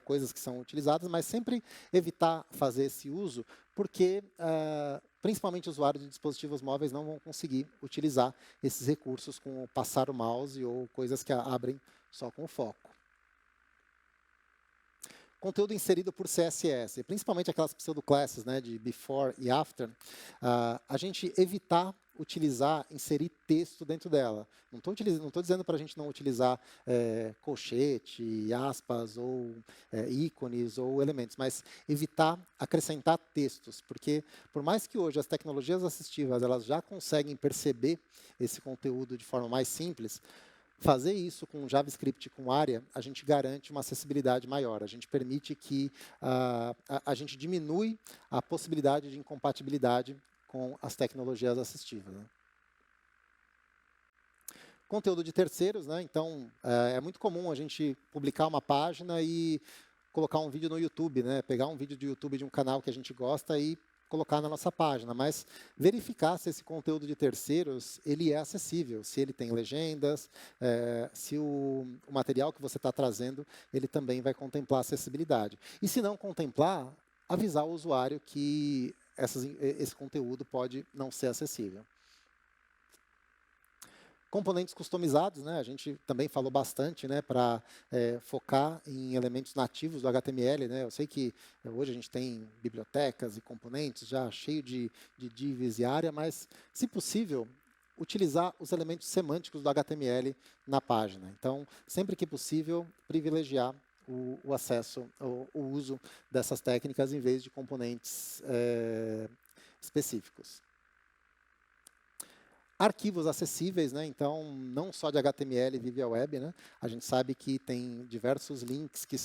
coisas que são utilizadas, mas sempre evitar fazer esse uso, porque principalmente usuários de dispositivos móveis não vão conseguir utilizar esses recursos com passar o mouse ou coisas que abrem só com o foco. Conteúdo inserido por CSS, principalmente aquelas pseudoclasses, né, de before e after, a gente evitar inserir texto dentro dela. Não estou dizendo para a gente não utilizar colchete, aspas, ou ícones, ou elementos, mas evitar acrescentar textos, porque por mais que hoje as tecnologias assistivas elas já conseguem perceber esse conteúdo de forma mais simples, fazer isso com JavaScript, com ARIA, a gente garante uma acessibilidade maior. A gente permite que a gente diminui a possibilidade de incompatibilidade com as tecnologias assistivas, né? Conteúdo de terceiros, né? Então, é muito comum a gente publicar uma página e colocar um vídeo no YouTube, né? Pegar um vídeo do YouTube de um canal que a gente gosta e colocar na nossa página, mas verificar se esse conteúdo de terceiros ele é acessível, se ele tem legendas, se o material que você está trazendo ele também vai contemplar acessibilidade. E se não contemplar, avisar o usuário que esse conteúdo pode não ser acessível. Componentes customizados, né? A gente também falou bastante, né, para focar em elementos nativos do HTML. Né? Eu sei que hoje a gente tem bibliotecas e componentes já cheio de divs e área, mas, se possível, utilizar os elementos semânticos do HTML na página. Então, sempre que possível, privilegiar o acesso, o uso dessas técnicas em vez de componentes específicos. Arquivos acessíveis, né? Então, não só de HTML vive a web, né? A gente sabe que tem diversos links que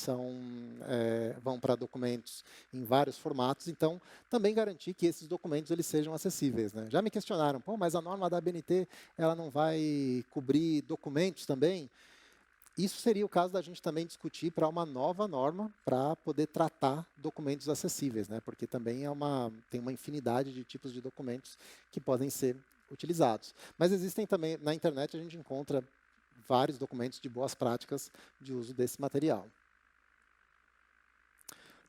vão para documentos em vários formatos, então também garantir que esses documentos eles sejam acessíveis. Né? Já me questionaram, pô, mas a norma da ABNT ela não vai cobrir documentos também? Isso seria o caso da gente também discutir para uma nova norma para poder tratar documentos acessíveis, né? Porque também tem uma infinidade de tipos de documentos que podem ser utilizados. Mas existem também, na internet a gente encontra vários documentos de boas práticas de uso desse material.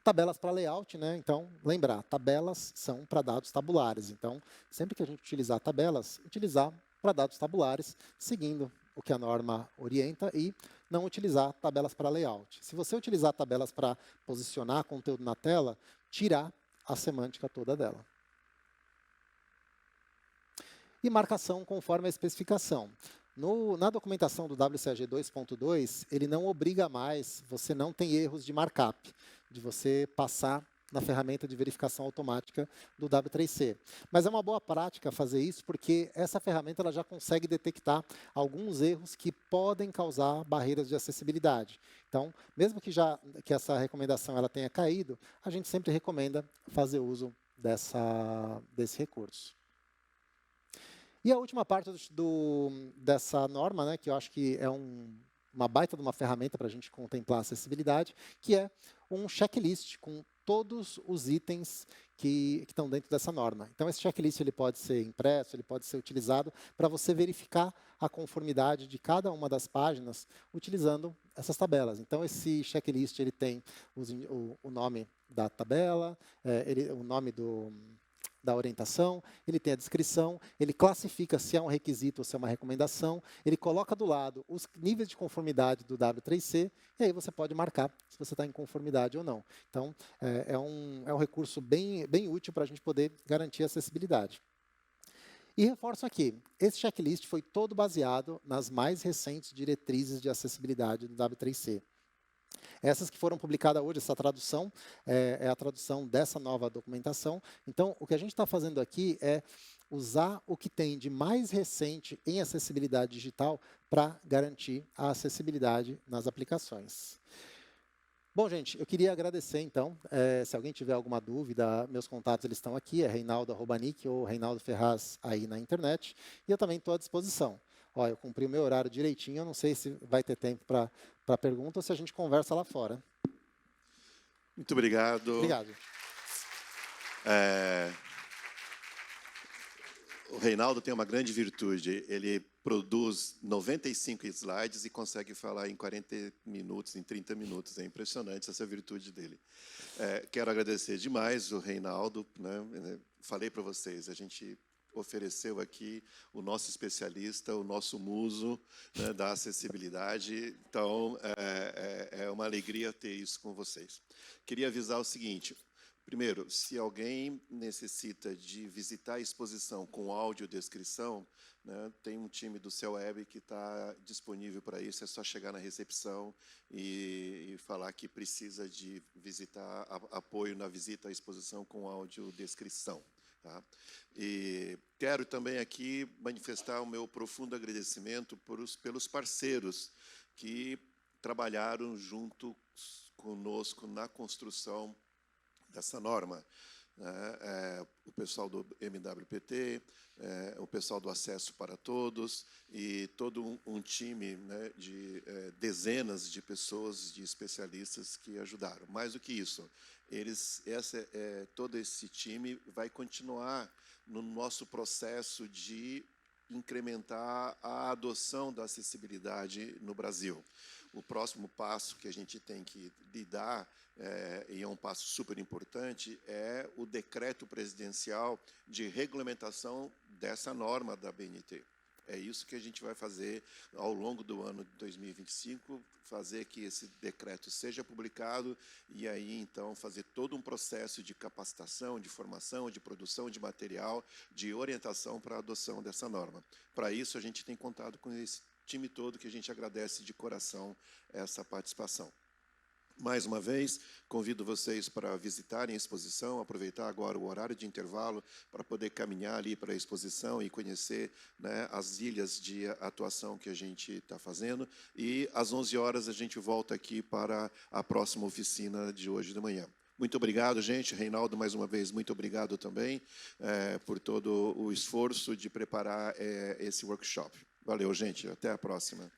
Tabelas para layout, né? Então, lembrar, tabelas são para dados tabulares. Então, sempre que a gente utilizar tabelas, utilizar para dados tabulares, seguindo o que a norma orienta e não utilizar tabelas para layout. Se você utilizar tabelas para posicionar conteúdo na tela, tirar a semântica toda dela. E marcação conforme a especificação. Na documentação do WCAG 2.2, ele não obriga mais, você não tem erros de markup, de você passar na ferramenta de verificação automática do W3C. Mas é uma boa prática fazer isso, porque essa ferramenta ela já consegue detectar alguns erros que podem causar barreiras de acessibilidade. Então, mesmo que essa recomendação ela tenha caído, a gente sempre recomenda fazer uso desse recurso. E a última parte dessa norma, né, que eu acho que é uma baita de uma ferramenta para a gente contemplar a acessibilidade, que é um checklist com todos os itens que estão dentro dessa norma. Então, esse checklist ele pode ser impresso, ele pode ser utilizado para você verificar a conformidade de cada uma das páginas utilizando essas tabelas. Então, esse checklist ele tem o nome da tabela, o nome da orientação, ele tem a descrição, ele classifica se é um requisito ou se é uma recomendação, ele coloca do lado os níveis de conformidade do W3C, e aí você pode marcar se você está em conformidade ou não. Então, é um recurso bem útil para a gente poder garantir a acessibilidade. E reforço aqui, esse checklist foi todo baseado nas mais recentes diretrizes de acessibilidade do W3C. Essas que foram publicadas hoje, essa tradução, é a tradução dessa nova documentação. Então, o que a gente está fazendo aqui é usar o que tem de mais recente em acessibilidade digital para garantir a acessibilidade nas aplicações. Bom, gente, eu queria agradecer, então. Se alguém tiver alguma dúvida, meus contatos eles estão aqui, é Reinaldo@nic ou Reinaldo Ferraz aí na internet. E eu também estou à disposição. Ó, eu cumpri o meu horário direitinho, eu não sei se vai ter tempo para pergunta ou se a gente conversa lá fora. Muito obrigado. Obrigado. O Reinaldo tem uma grande virtude. Ele produz 95 slides e consegue falar em 40 minutos, em 30 minutos. É impressionante essa virtude dele. Quero agradecer demais o Reinaldo. Né? Falei para vocês, a gente ofereceu aqui o nosso especialista, o nosso muso, né, da acessibilidade. Então, é uma alegria ter isso com vocês. Queria avisar o seguinte. Primeiro, se alguém necessita de visitar a exposição com audiodescrição, né, tem um time do CELWeb que está disponível para isso, é só chegar na recepção e falar que precisa de visitar, apoio na visita à exposição com audiodescrição. Tá? E quero também aqui manifestar o meu profundo agradecimento pelos parceiros que trabalharam junto conosco na construção dessa norma. né, o pessoal do MWPT, o pessoal do Acesso para Todos e todo um time, né, de dezenas de pessoas, de especialistas que ajudaram. Mais do que isso, todo esse time vai continuar no nosso processo de incrementar a adoção da acessibilidade no Brasil. O próximo passo que a gente tem que lidar, e é um passo super importante, é o decreto presidencial de regulamentação dessa norma da BNT. É isso que a gente vai fazer ao longo do ano de 2025, fazer que esse decreto seja publicado e aí, então, fazer todo um processo de capacitação, de formação, de produção de material, de orientação para a adoção dessa norma. Para isso, a gente tem contado com esse time todo, que a gente agradece de coração essa participação. Mais uma vez, convido vocês para visitarem a exposição, aproveitar agora o horário de intervalo para poder caminhar ali para a exposição e conhecer, né, as ilhas de atuação que a gente está fazendo. E às 11 horas a gente volta aqui para a próxima oficina de hoje de manhã. Muito obrigado, gente. Reinaldo, mais uma vez, muito obrigado também por todo o esforço de preparar esse workshop. Valeu, gente. Até a próxima.